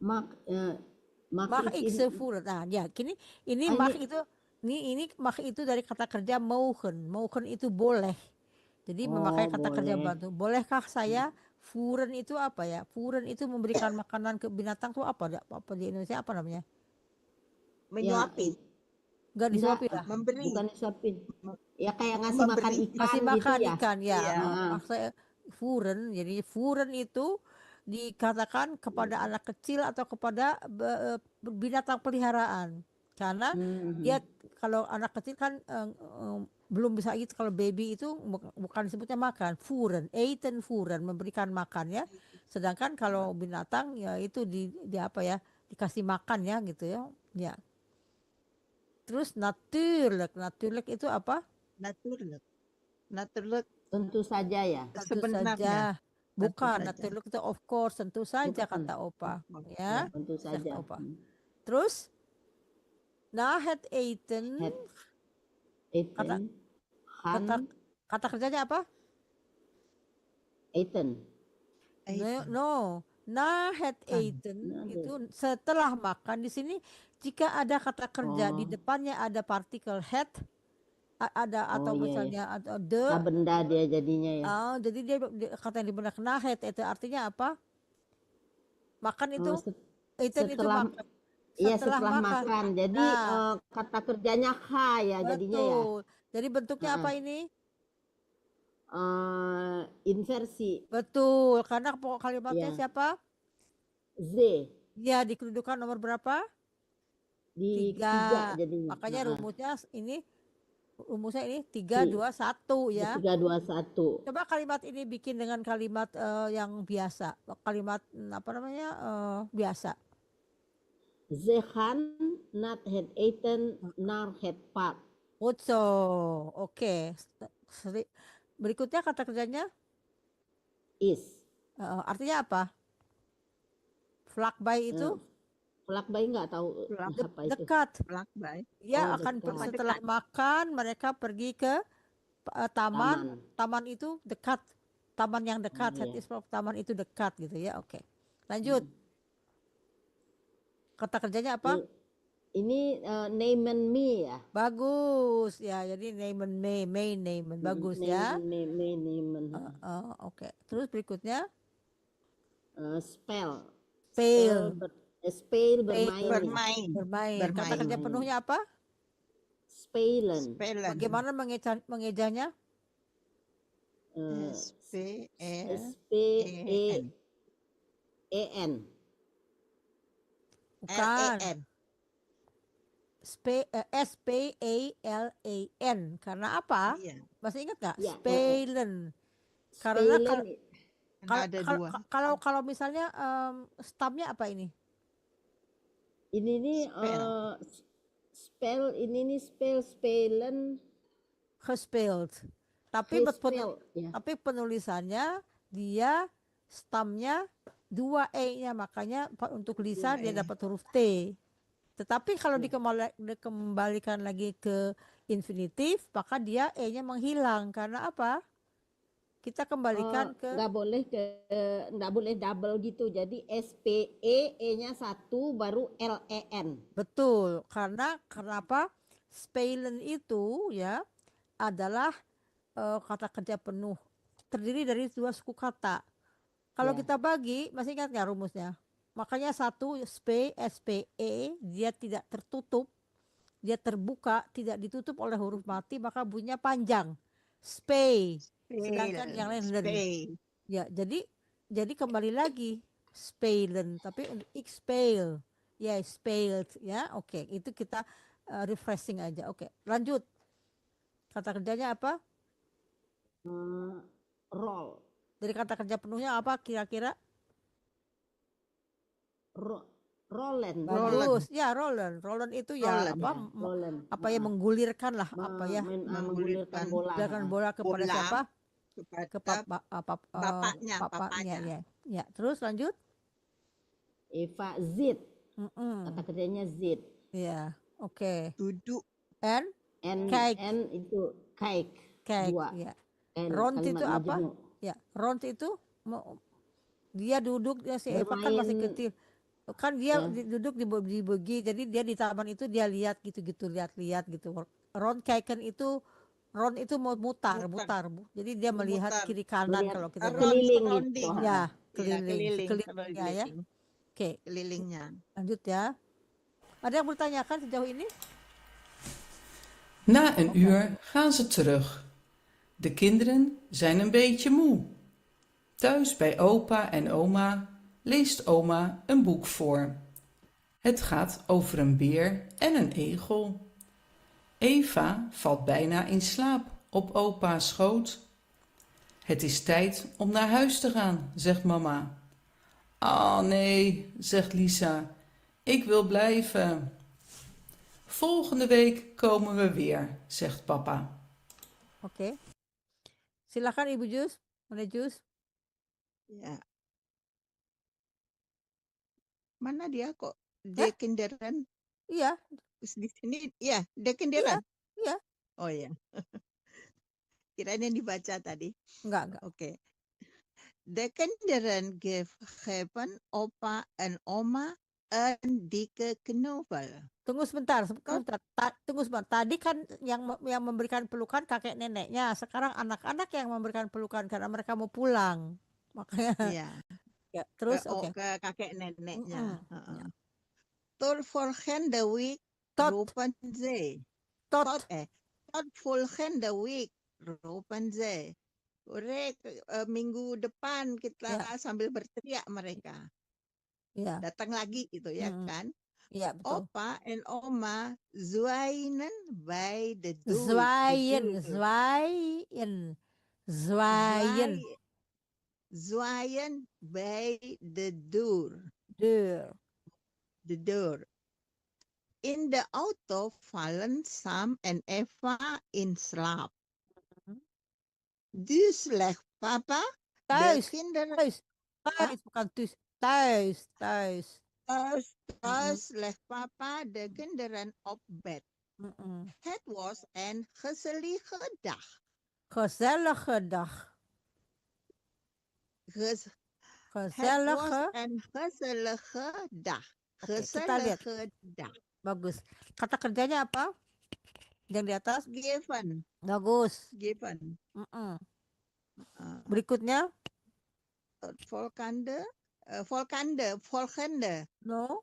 Mag ik ze voeren. Nah, ya, ini mag itu ini mag itu dari kata kerja mogen. Mogen itu boleh. Jadi memakai kata kerja boleh. bantu. Bolehkah saya voeren itu apa ya? Voeren itu memberikan makanan ke binatang tuh apa? Apa di Indonesia apa namanya? Menyuapi. Enggak disuapin lah. Memberi. Bukan disuapin. Ya kayak ngasih makan Memberi. ikan Kasih gitu makan ya. ikan ya. Iya. Maksudnya voeren. Jadi voeren itu dikatakan kepada anak kecil atau kepada binatang peliharaan. Karena dia kalau anak kecil kan belum bisa itu, kalau baby itu bukan disebutnya makan, voeren, eten voeren, memberikan makan ya. Sedangkan kalau binatang ya itu di apa ya, dikasih makan ya gitu ya. Ya. Terus natuurlijk itu apa? Natuurlijk. Natuurlijk. Tentu saja ya. Tentu Sebenarnya. saja. Bukan, saja. natuurlijk itu of course, tentu saja Bukan. kata Opa. Ya, Ya. Tentu Zegt saja. Opa. Terus na het eten, Eten. kata kerjanya apa? Eten. No, na het eten itu setelah makan. Di sini jika ada kata kerja di depannya ada partikel het ada atau misalnya ada de benda dia jadinya ya. jadi dia kata yang dibenak na het itu artinya apa? Makan itu eten itu makan. Iya, setelah makan. Jadi kata kerjanya ha ya jadinya ya. Jadi bentuknya apa ini? inversi. Betul, karena pokok kalimatnya Ya. siapa? Z Ya, di kedudukan nomor berapa? di 3 3. jadinya. Makanya rumusnya ini 3, Si. 2, 1 ya. 3, 2, 1. Coba kalimat ini bikin dengan kalimat yang biasa. Kalimat apa namanya? Biasa. Ze gaan not het eten naar het park. Otso. Oke. Berikutnya kata kerjanya Is. artinya apa? Vlakbij itu Vlakbij nggak tahu apa itu. dekat. Vlakbij. Dia Oh, akan dekat. setelah makan mereka pergi ke taman. Taman itu dekat. Taman yang dekat. Iya. Taman itu dekat gitu ya. Oke. Lanjut. Kata kerjanya apa? Ini name and me ya. Bagus ya. Jadi name and name. Bagus ya. Name. Oke. Terus berikutnya Spell Bermain. Kata kerja penuhnya apa? Spelen. Bagaimana mengejanya? S-P-E-E-N. Bukan. L-E-N. S-P-A-L-A-N. Karena apa? Iya. Masih ingat nggak? Ya, Spelen. Karena Ada dua. kalau misalnya stamnya apa ini? Ini nih spellen. Gespeld. Tapi penulisannya dia stamnya 2 E-nya, makanya untuk Lisa dia dapat huruf T. Tetapi kalau dikembalikan lagi ke infinitif, maka dia E-nya menghilang. Karena apa? Kita kembalikan ke nggak boleh double gitu. Jadi SPE-nya 1 baru LEN. Betul. Karena kenapa? Spelen itu ya adalah kata kerja penuh. Terdiri dari 2 suku kata. Kalau kita bagi, masih ingat nggak rumusnya? Makanya 1 SPE dia tidak tertutup, dia terbuka, tidak ditutup oleh huruf mati, maka bunyinya panjang. Spe. Sedangkan yang lain len. Ya, jadi kembali lagi spelen, tapi untuk expel. Ya, expelled ya. Oke, itu kita refreshing aja. Oke, lanjut. Kata kerjanya apa? Roll. Dari kata kerja penuhnya apa kira-kira? Rollen. Bagus. Ya, rollen. Rollen itu ya apa ya, menggulirkan lah, apa ya? Menggulirkan bola. Menggulirkan bola kepada siapa? Ke bapaknya. Ya. Ya, terus lanjut. Eva zit. Kata kerjanya zit. Ya, oke. Duduk. And N itu cake. Dua. Ya. Ront itu apa? Ya, ront itu dia duduk, ya si Eva kan masih kecil. Kan dia duduk di begi, jadi dia di taman itu dia lihat gitu-gitu, lihat-lihat gitu. Ron kijken itu Ron itu mau mutar. Jadi dia melihat kiri kanan kalau kita keliling gitu. Ya, kelilingnya ya. Oke. Kelilingnya. Lanjut ya. Ada yang bertanyakan sejauh ini? Na een uur gaan ze terug. De kinderen zijn een beetje moe. Thuis bij opa en oma leest oma een boek voor. Het gaat over een beer en een egel. Eva valt bijna in slaap op opa's schoot. Het is tijd om naar huis te gaan, zegt mama. Ah nee, zegt Lisa, ik wil blijven. Volgende week komen we weer, zegt papa. Oke. Silakan Ibu Jus, Mana Jus? Ya. Mana dia kok? De kinderen? Iya. Di sini, ya, de kinderen. Iya. Oh ya. Kirain yang dibaca tadi. Enggak. Oke. De kinderen geven opa en oma een dikke knuffel. Tunggu sebentar. Tadi kan yang memberikan pelukan kakek neneknya. Sekarang anak-anak yang memberikan pelukan karena mereka mau pulang. Makanya. Iya. Ya, terus oke. Ke kakek neneknya. Tot volgende week roepen ze. Tot volgende week roepen ze. Korek, minggu depan kita Ya, sambil berteriak mereka. ya, Datang lagi gitu ya mm-mm. kan. Ya betul. Opa and Oma Zuainen by the door. The Zweien, door. Zweien, Zweien, Zwei, Zuaien by the door. deur. The door. In the auto vallen Sam en Eva in slaap. Mhm. Dus legt papa de Thuis, kinderen thuis, thuis, bukan thuis, thuis, thuis. thuis. Mm-mm, Thuis legt papa de kinderen op bed. mm-mm. Het was een gezellige dag. Gezellige dag, Het was gezellige. een gezellige dag. Oke, kita lihat. Gezellige dag. Bagus. Kata kerjanya apa? Yang di atas? Given. Bagus. Given. Mm-mm. Uh, Berikutnya? volgende. Volgende. No.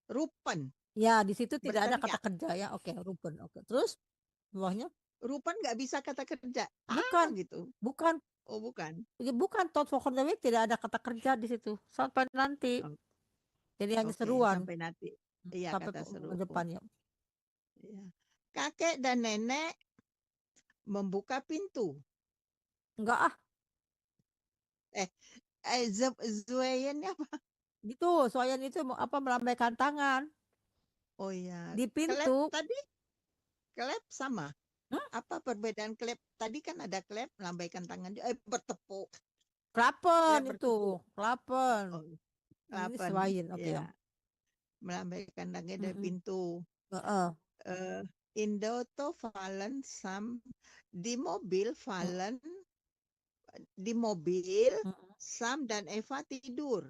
Roepen. Ya, di situ tidak ada kata Berteriak. kerja ya. Oke, rupen. Oke, terus bawahnya? Rupen nggak bisa kata kerja. Bukan. Gitu. Bukan. Oh, bukan. Ya, bukan. Tot volgende week tidak ada kata kerja di situ. Sampai nanti. Oh, Jadi hanya Oke, seruan. sampai nanti. Iya, Sampai kata seru. depannya. Iya. Kakek dan nenek membuka pintu. Enggak ah. Zueyen apa? Gitu. Soalnya itu apa melambaikan tangan. Oh iya. Di Klep pintu. tadi? Klep sama. Hah? Apa perbedaan klep? Tadi kan ada klep, melambaikan tangan. Bertepuk. Klapen Klep itu. bertepuk. Klapen. Oh, Ini klapen. swain. Oke. Iya. Melambaikan tangan dari pintu. Heeh. In de auto vallen Sam di mobil vallen Sam dan Eva tidur.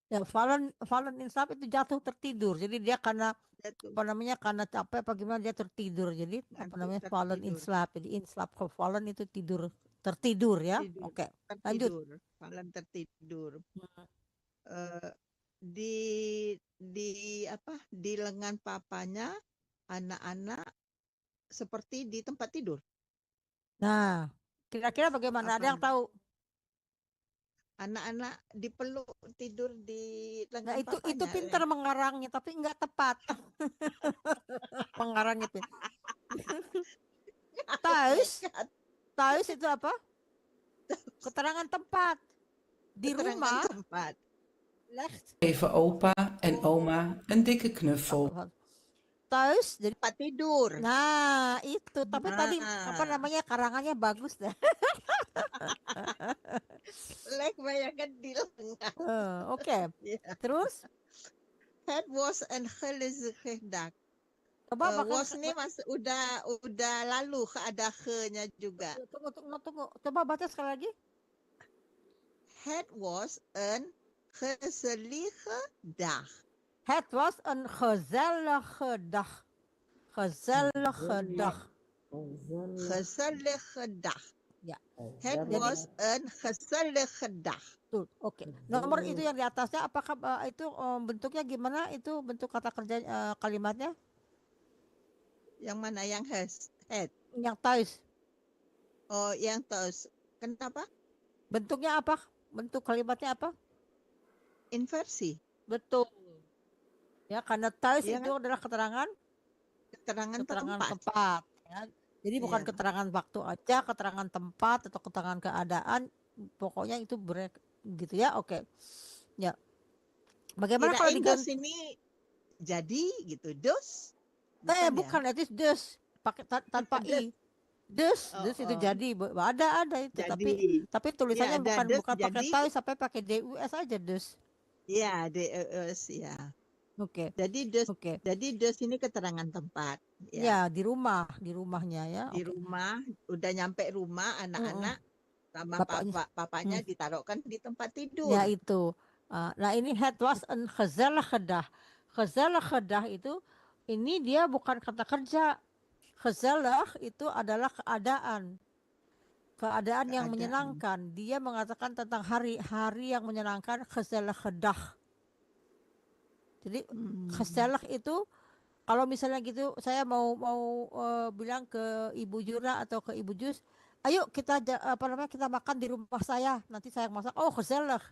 Ya, fallen in slump itu jatuh tertidur. Jadi dia karena Jatuh. apa namanya karena capek apa gimana dia tertidur. Jadi apa Ngantuk, namanya fallen in tertidur. slump. Jadi in slump kalau fallen itu tidur tertidur ya. Tidur. Oke. Lanjut. Tertidur. Vallen tertidur. Hmm. Di lengan papanya anak-anak seperti di tempat tidur. Nah, kira-kira bagaimana? Ada yang Apanya? tahu? Anak-anak dipeluk tidur di Nah, lengan itu papanya. pintar mengarangnya tapi nggak tepat. Pengarangnya itu. Thuis itu apa? Keterangan tempat. Di Keterangan rumah. tempat. Even opa en oma een dikke knuffel. Thuis jadi Tempat tidur. nah itu tapi tadi apa namanya karangannya bagus deh. Bayangkan di lengan. Oke. Ya. Terus Het was een gezellige dag. coba Was ini udah lalu ada ke-nya juga. tunggu. Coba baca sekali lagi. Het was een gezellige dag. Het was een gezellige dag. Gezellige dag. Gezellige dag. Ya. Het was een gezellige dag. Tuh, oke. Nomor itu yang di atasnya apakah itu bentuknya gimana? Itu bentuk kata kerja kalimatnya? Yang mana? Yang het? Yang thuis. Oh, yang thuis. Kenapa? Bentuknya apa? Bentuk kalimatnya apa? Inversi. Betul. Ya, karena thuis Iya itu adalah keterangan tempat. tempat. Ya. Jadi bukan Iya. keterangan waktu aja, keterangan tempat atau keterangan keadaan. Pokoknya itu gitu ya. Oke. Ya. Bagaimana kalau Kirain diganti? dos ini jadi gitu. Dos? Bukan, itu dus. Pakai tanpa i. Dus itu jadi. Ada itu Jadi. tapi tulisannya Ya, ada dus bukan pakai jadi. thuis, sampai pakai DUS aja dus. Iya, DES ya. Oke. Jadi dos. Oke. Jadi dos ini keterangan tempat. Ya, di rumahnya ya. Di rumah, udah nyampe rumah anak-anak sama papanya ditaruhkan di tempat tidur. Ya itu. Nah ini het was een gezellige dag. Gezellige dag itu ini dia bukan kata kerja. Gezellig itu adalah keadaan. Keadaan yang menyenangkan. Dia mengatakan tentang hari yang menyenangkan, gezellige dag. Jadi gezellig itu kalau misalnya gitu saya mau bilang ke Ibu Jura atau ke Ibu Jus, ayo kita kita makan di rumah saya, nanti saya yang masak. Oh, gezellig.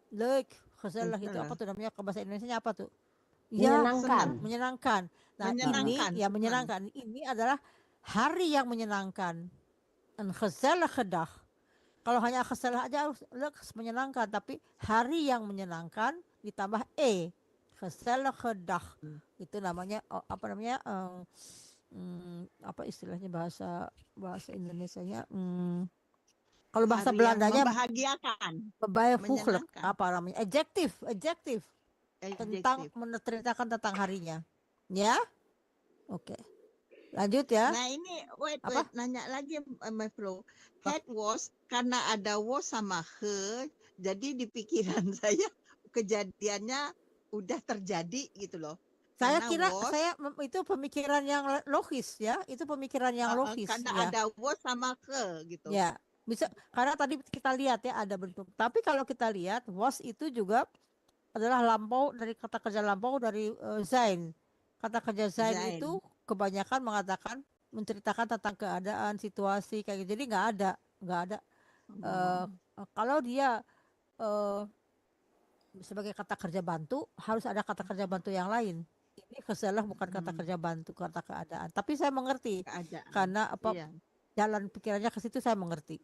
Leuk, gezellig itu apa Gezellig. tuh namanya ke bahasa Indonesianya apa tuh? Ya, Menyenangkan. Senang. menyenangkan. Nah, ini Menyenangkan, ya senang. menyenangkan. Ini adalah hari yang menyenangkan. Een gezellige dag. Kalau hanya gezellig aja leuk menyenangkan, tapi hari yang menyenangkan ditambah gezellige dag. Itu namanya apa namanya? Apa istilahnya bahasa bahasa Indonesianya? Kalau bahasa Hari yang Belandanya membahagiakan, bijvoeglijk, menyenangkan. apa namanya? Adjektif tentang Adjektif. menceritakan tentang harinya. Ya? Oke. Lanjut ya. Nah ini, wait, Apa? nanya lagi My Flo. Had was, karena ada was sama he, jadi di pikiran saya kejadiannya udah terjadi gitu loh. Saya Karena kira was, itu pemikiran yang logis ya. Itu pemikiran yang logis karena ya. ada was sama he gitu. Ya, bisa karena tadi kita lihat ya ada bentuk. Tapi kalau kita lihat was itu juga adalah lampau dari kata kerja lampau dari sein. Kata kerja sein Zain. itu kebanyakan mengatakan menceritakan tentang keadaan, situasi kayak gitu. Jadi nggak ada. Kalau dia sebagai kata kerja bantu harus ada kata kerja bantu yang lain. Ini kesalah bukan kata kerja bantu, kata keadaan. Tapi saya mengerti Keadaan. karena apa Iya. jalan pikirannya ke situ saya mengerti.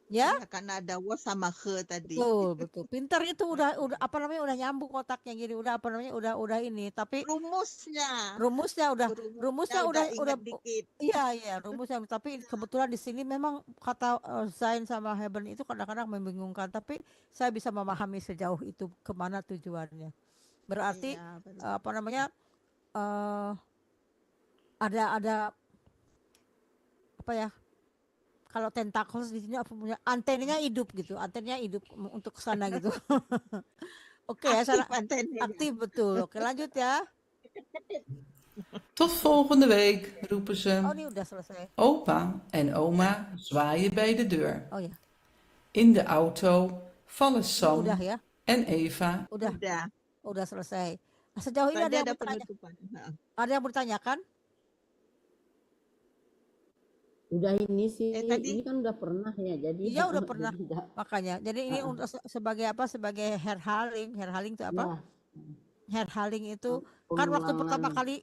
Ya? Iya, karena ada was sama he tadi. Betul. Pintar itu udah apa namanya udah nyambung otaknya gini, udah apa namanya udah ini. Tapi Rumusnya rumusnya udah ingat dikit. iya rumusnya. Tapi kebetulan di sini memang kata Zain sama Heben itu kadang-kadang membingungkan. Tapi saya bisa memahami sejauh itu kemana tujuannya. Berarti Iya, betul. apa namanya ada apa ya? Kalau tentacles di sini apa punya antenanya hidup gitu, antenanya hidup untuk ke sana gitu. Oke ya, Aktif antenanya. aktif betul. Oke lanjut ya. Tot volgende week, roepen ze. Oh ini udah selesai. Opa en oma zwaaien bij de deur. Oh ya, In de auto vallen ini Sam udah ya, en Eva. udah selesai. Nah, sejauh ini Tadi ada yang ada bertanya, penutupan. ada yang bertanyakan? Udah ini sih, Tadi- ini kan udah pernah ya, jadi Iya udah pernah. jadi nggak- Makanya, jadi ini untuk sebagai apa? Sebagai herhaling itu apa? ya, Herhaling itu kan waktu pertama pengulangan. kali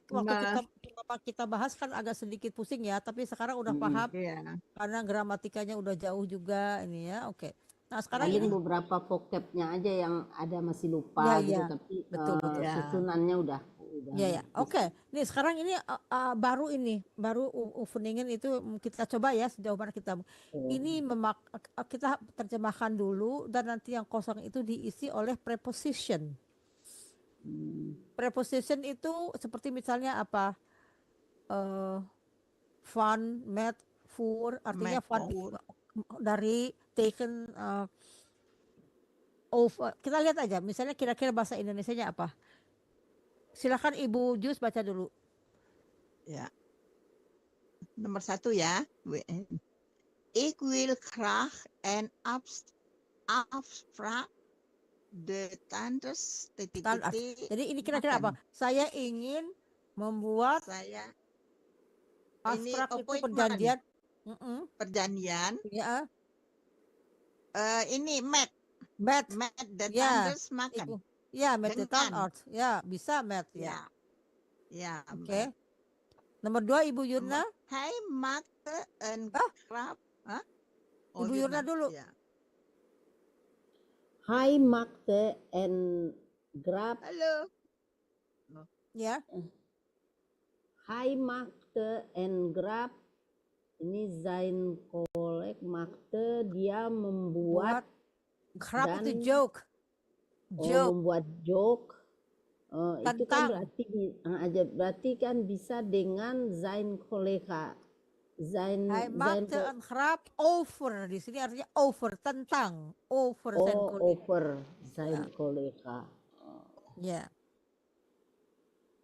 kita bahas kan agak sedikit pusing ya, tapi sekarang udah paham Iya. karena gramatikanya udah jauh juga ini ya. Oke. Nah, sekarang Paling ini beberapa vocabnya aja yang ada masih lupa Ya, gitu, ya. tapi Betul. susunannya udah. Ya. Oke. Nih sekarang ini baru oefeningen itu kita coba ya sejauh mana kita. Ini kita terjemahkan dulu dan nanti yang kosong itu diisi oleh preposition. Preposition itu seperti misalnya apa? Van, met, voor, artinya Met, van voor. dari taken over. Kita lihat aja, misalnya kira-kira bahasa Indonesianya apa? Silakan Ibu Jus baca dulu. Ya. Nomor 1 ya. Ik wil graag een afspraak de tantes Jadi ini kira-kira apa? Saya ingin membuat Saya abstrak itu appointment. perjanjian. Perjanjian. Ya. Ini met the Ya, tantes makan. Ya, met the Dengan. art. Ya, bisa met ya. Ya. Oke. Nomor 2 Ibu Yurna. Hij maakte een grap. Ibu Yurna dulu. Ya. Hij maakte een grap. Halo. Ya. Hij maakte een grap. Ini zijn kolek maakte, dia membuat Grap itu dan- joke. membuat joke. Itu kan Tentang. berarti kan bisa dengan zijn collega. Hij maakte een grap over. Di sini artinya over, tentang. Over zijn collega. over zijn collega. Ya.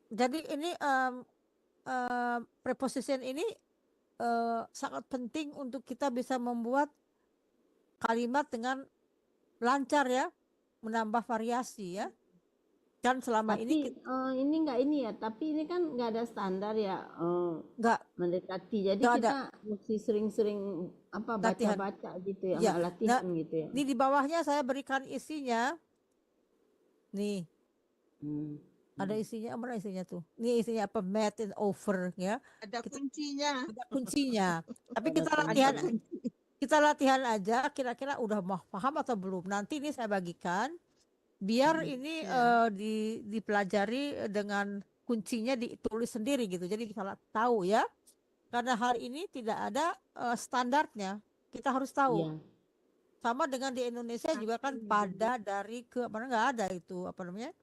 Jadi ini preposition ini sangat penting untuk kita bisa membuat kalimat dengan lancar ya, menambah variasi ya. Kan selama ini Tapi ini enggak ini ya, tapi ini kan enggak ada standar ya nggak mendekati. Jadi nggak ada kita mesti sering-sering apa latihan. baca-baca gitu ya, Ya, enggak nah latihan gitu ya. ini di bawahnya saya berikan isinya. Nih, Hmm. ada isinya, mana isinya tuh? Ini isinya apa? Met and over ya. Ada Kita kuncinya. ada kuncinya. Tapi Ada kita Ada latihan, kuncinya. kunci. kita latihan aja. Kira-kira udah paham atau belum? Nanti ini saya bagikan. Biar ini Ya. dipelajari dengan kuncinya ditulis sendiri gitu. Jadi bisa tahu ya. Karena hal ini tidak ada standarnya. Kita harus tahu. Iya. Sama dengan di Indonesia juga kan pada dari ke mana nggak ada itu apa namanya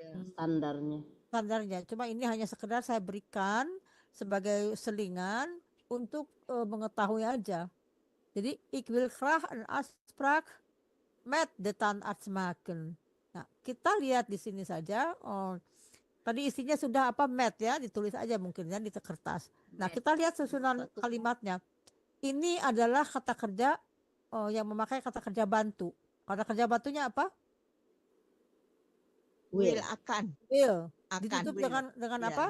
Ya. Standarnya. standarnya. Cuma ini hanya sekedar saya berikan sebagai selingan untuk mengetahui aja. Jadi ik wil graag een afspraak met de tandarts maken. Nah, kita lihat di sini saja. Tadi isinya sudah apa met ya, ditulis aja mungkin ya di kertas. Nah, kita lihat susunan kalimatnya. Ini adalah kata kerja yang memakai kata kerja bantu. Kata kerja bantunya apa? Will Will. akan. Will. Akan Ditutup will. dengan Ya. apa?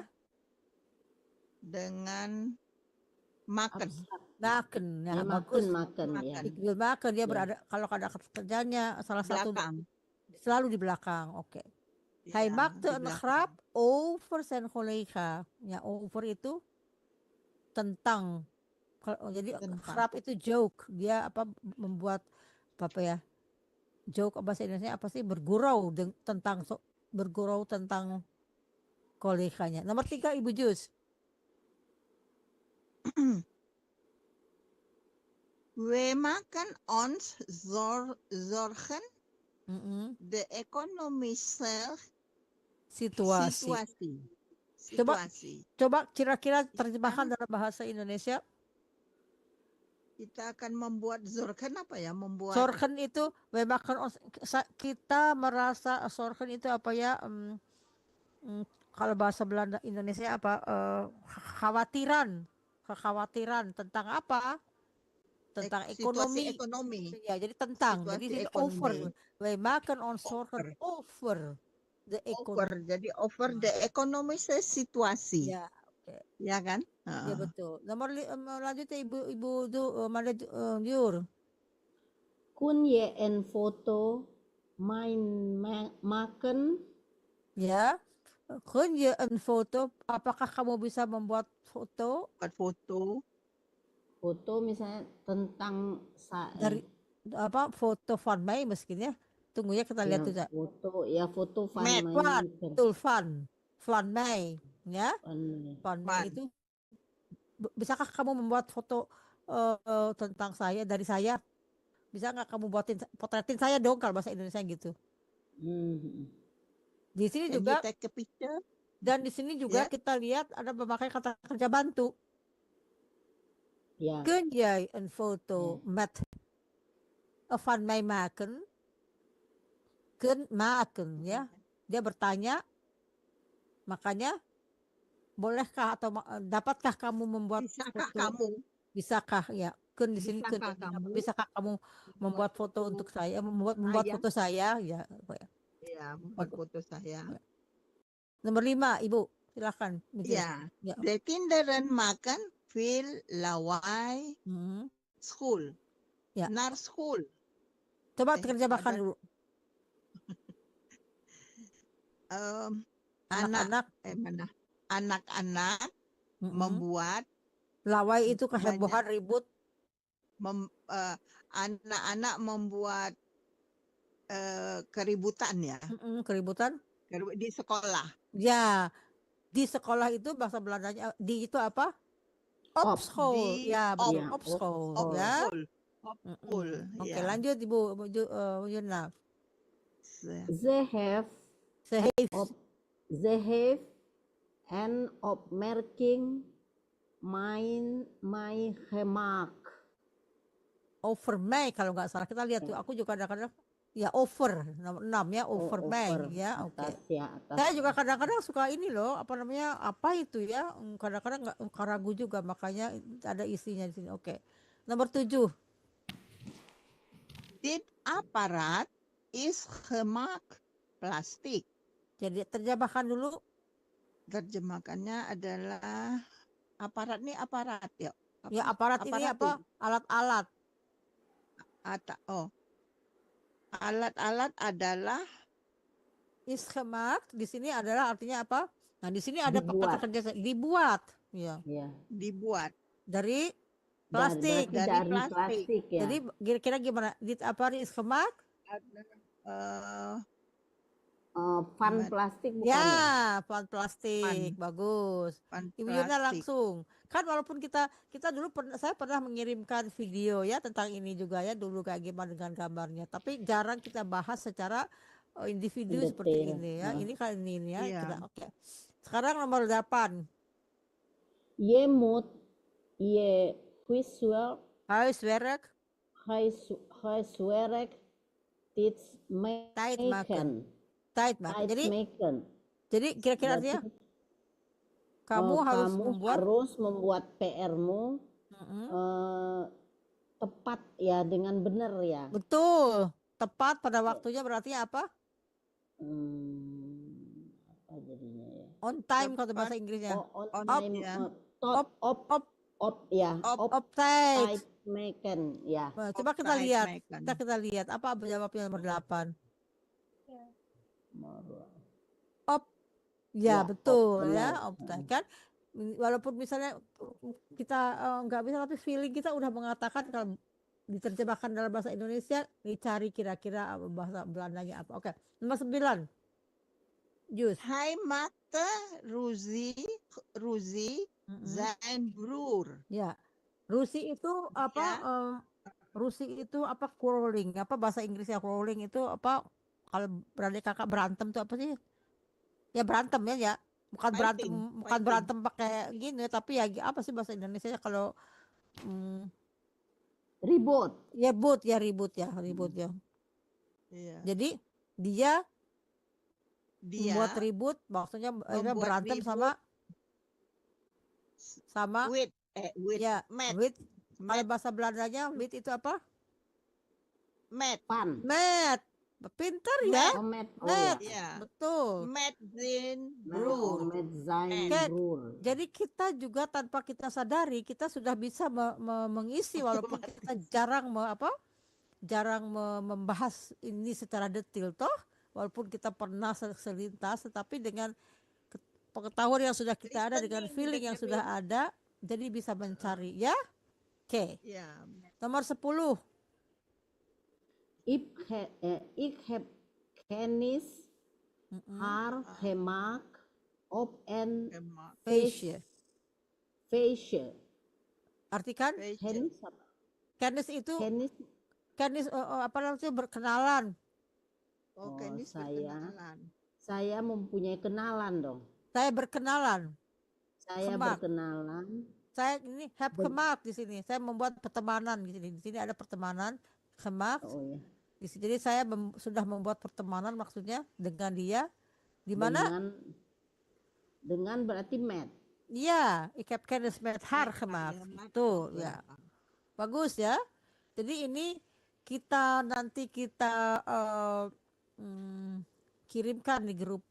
Dengan makan. Abstrak. Maken. Ya, Ya, bagus. makan ya. Makan. Ik wil maken dia Ya. berada kalau ada kata kerjanya salah satu Belakang. selalu di belakang. Oke. Hij Ya, maakte di een belakang. grap over zijn collega. Ya, over itu tentang. Jadi Tentang. grap itu joke. Dia apa membuat apa ya? Joke bahasa Indonesia apa sih? Bergurau tentang bergurau tentang koleganya. Nomor 3 Ibu Jus. We maken ons zorgen Mm-mm. de economische Situasi. situasi. Coba kira-kira terjemahkan dalam bahasa Indonesia. Kita akan membuat zorgen apa ya? Membuat Zorgen itu kita merasa zorgen itu apa ya? Kalau bahasa Belanda Indonesia apa? Kekhawatiran tentang apa? Tentang situasi ekonomi. ekonomi. Ya, jadi tentang. Situasi Jadi ekonomi. over. Wij maken ons zorgen over the Over. economy. Jadi over the economische situasi. Ya, oke. Ya kan? Ya betul. Nomor lanjutnya Ibu Jur. Kun je een foto maken? Ya. Kun je een foto? Apakah kamu bisa membuat foto? Buat foto. Foto misalnya tentang Dari apa foto van mij mungkin ya. Tunggu ya kita lihat ya, tuh. foto van Met. mij. Betul van mij ya. Van mij itu bisakah kamu membuat foto tentang saya dari saya? Bisa nggak kamu potretin saya dong kalau bahasa Indonesia gitu. Di sini Can juga you take a picture? dan di sini juga kita lihat ada memakai kata kerja bantu. Ja. Kun jij een foto met van mij maken? Kun maken ya. Dia bertanya, makanya bolehkah atau dapatkah kamu membuat Bisakah foto? kamu? Bisakah ya? Kun di sini kun. Bisakah kamu membuat foto untuk saya? Membuat foto saya ya. Ya, membuat foto saya. Nomor 5, Ibu, silakan. Ya. De kinderen maken veel lawaai school. Ya. Naar school. Coba terjemahkan dulu. Anak-anak membuat lawai itu kehebohan ribut. Anak-anak membuat keributan ya. Keributan di sekolah. Ya, di sekolah itu bahasa Belandanya di itu apa? Opschool. Ya, betul. Opschool ya. Oke, lanjut Ibu Yuna. Ze have an opmerking my gemaakt. Over mij kalau nggak salah, kita lihat tuh. Aku juga kadang-kadang ya over nomor 6 ya, over mij ya. Oke. Saya juga kadang-kadang suka ini loh, apa namanya? Apa itu ya? Kadang-kadang nggak ragu juga, makanya ada isinya di sini. Oke. Nomor 7. Dit apparaat is gemaakt plastic. Jadi terjemahkan dulu. Terjemahkannya adalah aparat nih aparat ya. Ya aparat ini apa? Aparatur. Alat-alat. Alat-alat adalah Iskemak di sini adalah artinya apa? Nah, di sini ada kata Dibuat. kerja dibuat, ya, Ya. dibuat dari Berarti plastik. dari dari plastik ya. Jadi kira-kira gimana? Apa iskemak? eh, Van Mat- plastik bukan ya? Ya, pan plastik, bagus. pan Ibu Yuna plastik. langsung. Kan walaupun kita dulu saya pernah mengirimkan video ya tentang ini juga ya dulu kayak gimana dengan gambarnya. Tapi jarang kita bahas secara individu seperti Detail. ini ya. Ini kali ini ya. Iya. Kita oke. Sekarang nomor 8. Je moet je huiswerk Huiswerk dit tijd maken. maken. Tijd maken. Jadi kira-kira artinya kamu harus membuat PR-mu tepat ya, dengan benar ya. Betul. Tepat pada waktunya berarti apa? Apa jadinya ya? On time kalau bahasa Inggrisnya. On On time. ya. Op tijd. maken ya. Nah, coba kita lihat. Kita lihat apa jawabnya nomor 8. Op. Ya, betul ya, op time kan. Walaupun misalnya kita nggak bisa, tapi feeling kita udah mengatakan kalau diterjemahkan dalam bahasa Indonesia, dicari kira-kira bahasa Belandanya apa. Oke. Nomor 9. Jus. Hai mate Ruzi zijn broer. Ya. Rusi itu apa? Rusi itu apa? Quarreling. Apa bahasa Inggrisnya quarreling itu apa? Kalau beradik kakak berantem itu apa sih? Ya berantem ya. Bukan berantem pakai gini, tapi ya apa sih bahasa Indonesia kalau ribut. Ya ribut ya. Iya. Jadi dia membuat ribut, maksudnya berantem ribut sama with ya, with. Kalau bahasa Belandanya with itu apa? Met. Pintar ya. Met. Ya. Betul. Met zijn broer. Jadi kita juga tanpa kita sadari kita sudah bisa mengisi walaupun kita jarang membahas ini secara detail toh, walaupun kita pernah selintas, tetapi dengan pengetahuan yang sudah kita ada, dengan feeling yang sudah ada, jadi bisa mencari ya. Oke. Ya. Nomor 10. Ik heb kennis haar gemaakt op een feestje. Artikan? Kennis itu apa namanya, berkenalan. Saya mempunyai kenalan dong. Saya berkenalan. Saya ini have gemaakt di sini. Saya membuat pertemanan di sini. Di sini ada pertemanan gemaakt. Jadi saya sudah membuat pertemanan, maksudnya dengan dia di mana? Dengan berarti met. Iya, ik heb kennis met haar gemaakt. Tuh, ya. Bagus ya. Jadi ini nanti kita kirimkan di grup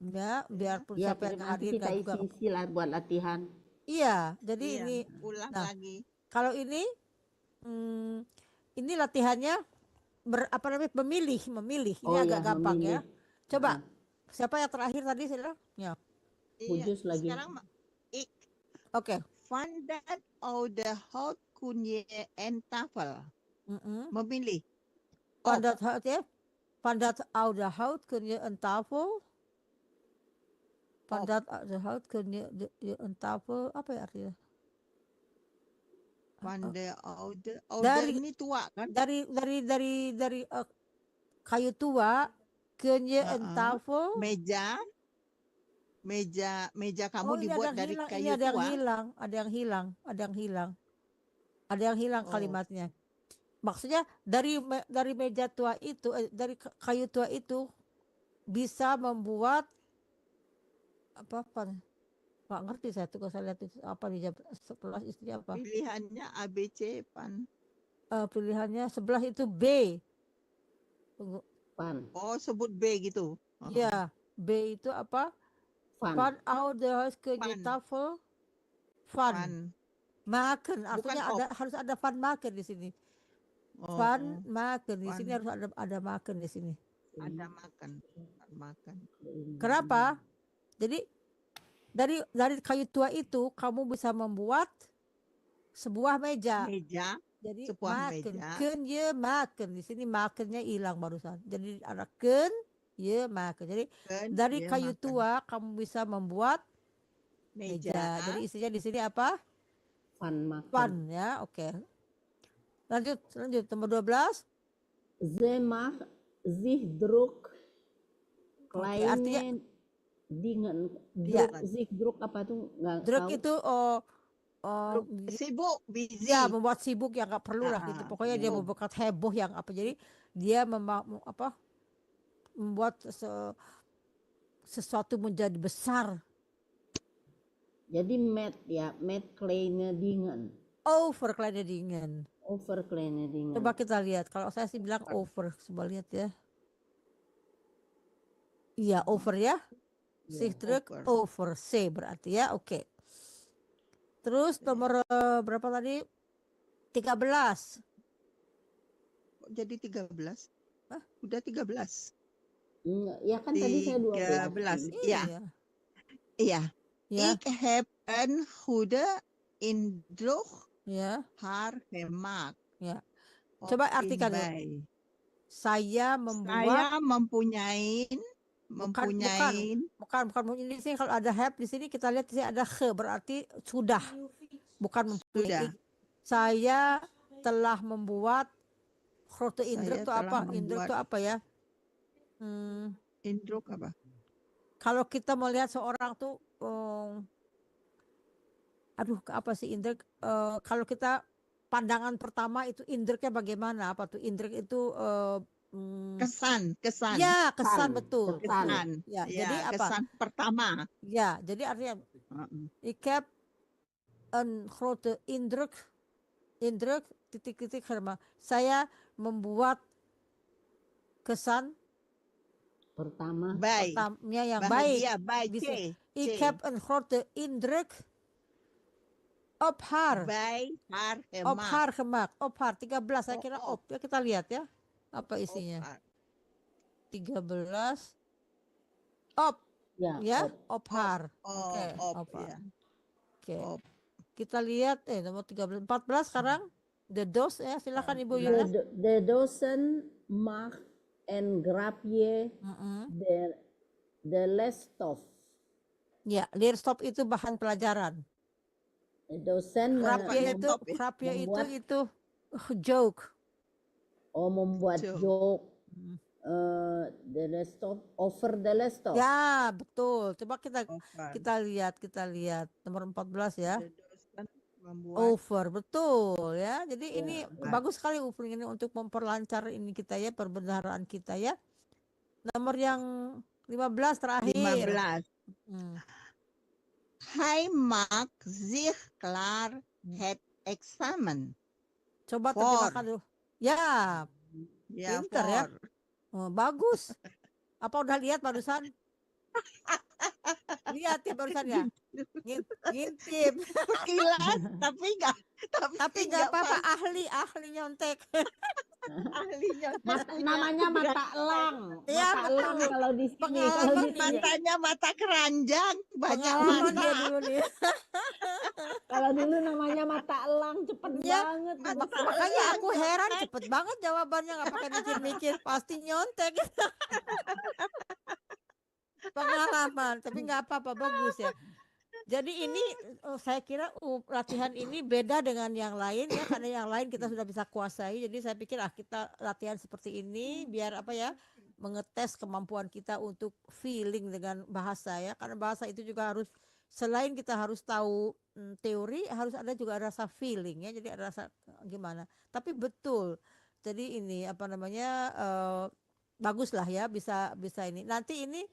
ya, biarpun siapa yang hadir kita isi buat latihan. Iya, jadi ini ulang lagi. Kalau ini latihannya memilih. Ini agak gampang ya. Coba siapa yang terakhir tadi sila? Ya. Pujus lagi. Sekarang ik. Oke. Vandat oude hout kun je en tafel. Memilih. Vandat hout ya. Vandat oude hout kun je een tafel. Vandat oude hout kun je een tafel. Apa ya artinya? Dari ini tua kan? Dari kayu tua, kun je een tafel. Meja kamu dibuat dari kayu tua. Ada yang hilang kalimatnya. Maksudnya dari meja tua itu, dari kayu tua itu bisa membuat apa? Nggak ngerti saya tuh kalau saya lihat itu apa di sebelah istri apa. Pilihannya ABC pan. Pilihannya sebelah itu B. Pan. Oh, sebut B gitu. Iya. B itu apa? Fun. Van ouders ke je Fun. tafel. Fun. Fun. Makan. Bukan Artinya harus ada fun makan di sini. Fun Oh, makan di sini fun. harus ada makan di sini. Ada makan. Makan. Kenapa? Jadi dari kayu tua itu kamu bisa membuat sebuah meja. Meja. Jadi Sebuah makan, meja. ken ye makan. Di sini makannya hilang barusan. Jadi ada ken ye makan. Jadi Kan dari dia kayu makan. tua kamu bisa membuat meja. Meja. Jadi isinya di sini apa? Fun makan. Fun ya. Oke. Lanjut nomor 12. Ze mag zich druk Oke, artinya kleine dingen. ya, Druk, zich druk apa tuh nggak druk tahu. itu Sibuk, busy. ya membuat sibuk yang nggak perlu lah gitu. Pokoknya dia Sibuk. membuat heboh yang apa. Jadi dia membuat sesuatu menjadi besar. Jadi met kleine dingen. Over kleine dingen. Over kleine dingen. Coba kita lihat. Kalau saya sih bilang over. Coba lihat ya. Iya over ya. Zich druk over. C berarti ya. Oke. Terus nomor berapa tadi? 13. Kok jadi 13? Hah? Udah 13. Ya kan tadi saya 13. 12. Iya. Iya. Ya. Ik heb een goede indruk Ya. haar gemaakt. Ya. Op Coba artikan dulu. Inbij. Saya membuat. Saya mempunyai Bukan di sini kalau ada have di sini kita lihat di sini ada he berarti sudah. Bukan mempunyai. Saya telah membuat grote indruk itu apa? Indruk itu apa ya? Indruk apa? Kalau kita melihat seorang tuh apa sih indruk? Kalau kita pandangan pertama itu indruknya bagaimana? Apa tuh indruk itu kesan. Ya, kesan betul. Kesan. Ya, Ya, jadi apa? kesan pertama. Ya, jadi artinya ik heb een grote indruk titik-titik herma. Saya membuat kesan pertamanya yang bahagia, baik. Bisa. Ik heb een grote indruk op haar. Bij haar gemaakt. Op haar gemaakt. Op haar 13 saya kira op. Ya kita lihat ya. Apa isinya? 13 op. Ya, op haar. Oke, op haar. Oke. Kita lihat nomor 13 14 sekarang. De dos ya, silakan Ibu Yuna. De dosen mag en grapje de lesstof. Ya, leerstof itu bahan pelajaran. Dosen grapje itu joke. Membuat joke. The lesstof, over the lesstof. Ya, betul. Coba kita lihat nomor 14 ya. Over, betul ya. Jadi ini bagus sekali over ini untuk memperlancar ini kita ya, perbendaharaan kita ya. Nomor yang 15 terakhir. 15. Hij maakt zich klaar het examen. Coba terjemahkan dulu. Ya. Pinter ya. Bagus. Apa udah lihat barusan? Lihat ya barusan ya. Ngintip. Sekilas tapi nggak apa-apa, ahli nyontek. Namanya mata elang. Ya, mata elang kalau di sini. Matanya mata keranjang, banyak mata dulu nih. Kalau dulu namanya mata elang, cepet banget. Makanya aku heran cepet banget jawabannya, nggak pakai mikir-mikir, pasti nyontek. Pengalaman, tapi nggak apa-apa, bagus ya. Jadi ini saya kira latihan ini beda dengan yang lain ya, karena yang lain kita sudah bisa kuasai. Jadi saya pikir kita latihan seperti ini biar apa ya, mengetes kemampuan kita untuk feeling dengan bahasa ya. Karena bahasa itu juga harus, selain kita harus tahu teori, harus ada juga rasa feeling ya. Jadi ada rasa gimana. Tapi betul. Jadi ini apa namanya, bagus lah ya, bisa ini. Nanti ini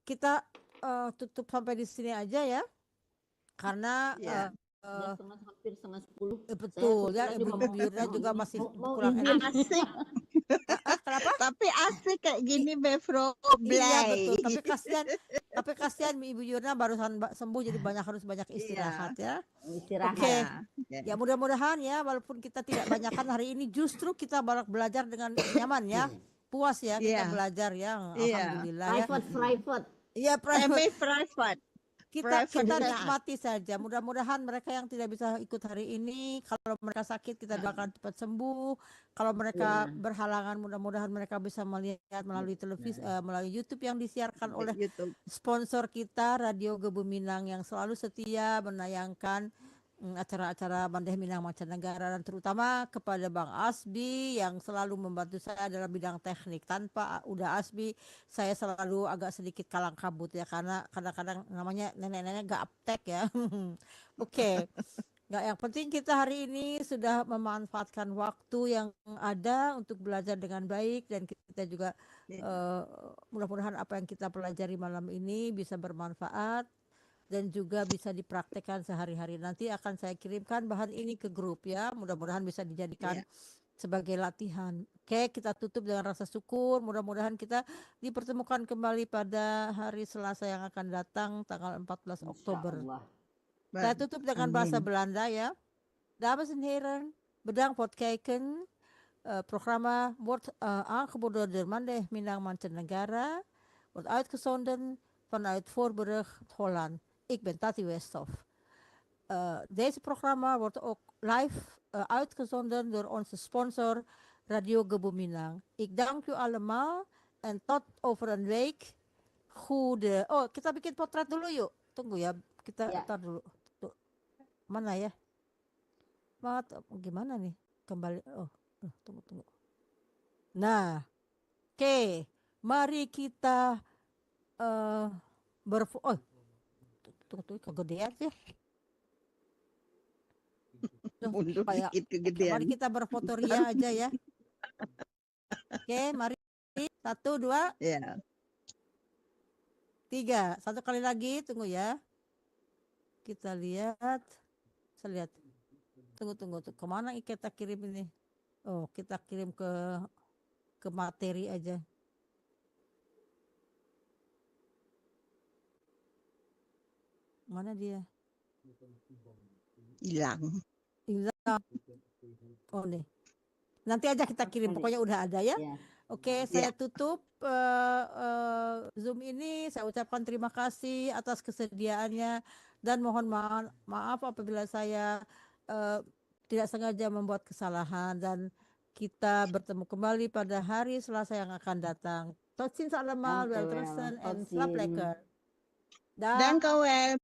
kita tutup sampai di sini aja ya, karena hampir setengah 10. Betul ya, Ibu Yurna juga masih kurang asik. Kenapa? Tapi asik kayak gini Befro Iya Blay. betul, tapi kasihan Ibu Yurna barusan sembuh jadi harus banyak istirahat ya. Istirahat. Oke. Ya. Ya mudah-mudahan ya walaupun kita tidak banyakan hari ini justru kita belajar dengan nyaman ya. Puas ya kita Iya. belajar ya. Iya. Alhamdulillah ya. Private. Iya Private. kita Private class. nikmati saja. Mudah-mudahan mereka yang tidak bisa ikut hari ini, kalau mereka sakit kita doakan cepat sembuh. Kalau mereka Ya. berhalangan, mudah-mudahan mereka bisa melihat melalui televisi, melalui YouTube yang disiarkan oleh YouTube. sponsor kita Radio Gebu Minang yang selalu setia menayangkan acara-acara Mandeh Minang Mancanegara, dan terutama kepada Bang Asbi yang selalu membantu saya dalam bidang teknik. Tanpa udah Asbi saya selalu agak sedikit kalang kabut ya, karena kadang-kadang namanya nenek-nenek gak uptek ya. Oke. Nggak, yang penting kita hari ini sudah memanfaatkan waktu yang ada untuk belajar dengan baik, dan kita juga mudah-mudahan apa yang kita pelajari malam ini bisa bermanfaat dan juga bisa dipraktekkan sehari-hari. Nanti akan saya kirimkan bahan ini ke grup ya, mudah-mudahan bisa dijadikan sebagai latihan. Oke, kita tutup dengan rasa syukur. Mudah-mudahan kita dipertemukan kembali pada hari Selasa yang akan datang tanggal 14 Oktober. Saya tutup dengan bahasa Belanda ya. Dames en heren, bedankt voor het kijken. Programma wordt aangeboden door Mandeh Minang Mancanegara. Wordt uitgezonden vanuit Voorburg, Holland. Ik ben Tati Westhoff. Deze programma wordt ook live uitgezonden door onze sponsor Radio Gebu Minang. Ik dank u allemaal en tot over een week. Oh, kita bikin potret dulu yuk. Tunggu ya, kita tar dulu. Tuh. Mana ya? Gimana nih? Kembali. Tunggu. Nah, oke. Mari kita tunggu kegedean sih. Mundur dikit kegedean. Mari kita berfoto ria aja ya. Oke, mari 1, 2, 3. Satu kali lagi, tunggu ya. Kita lihat. Saya lihat. Tunggu. Kemana kita kirim ini? Oh, kita kirim ke materi aja. Mana dia? Hilang. Oh nih. Nanti aja kita kirim, pokoknya udah ada ya. Oke, saya tutup Zoom ini. Saya ucapkan terima kasih atas kesediaannya dan mohon maaf apabila saya tidak sengaja membuat kesalahan, dan kita bertemu kembali pada hari Selasa yang akan datang. Tot ziens allemaal, welterusten en slaap lekker. Dank u wel.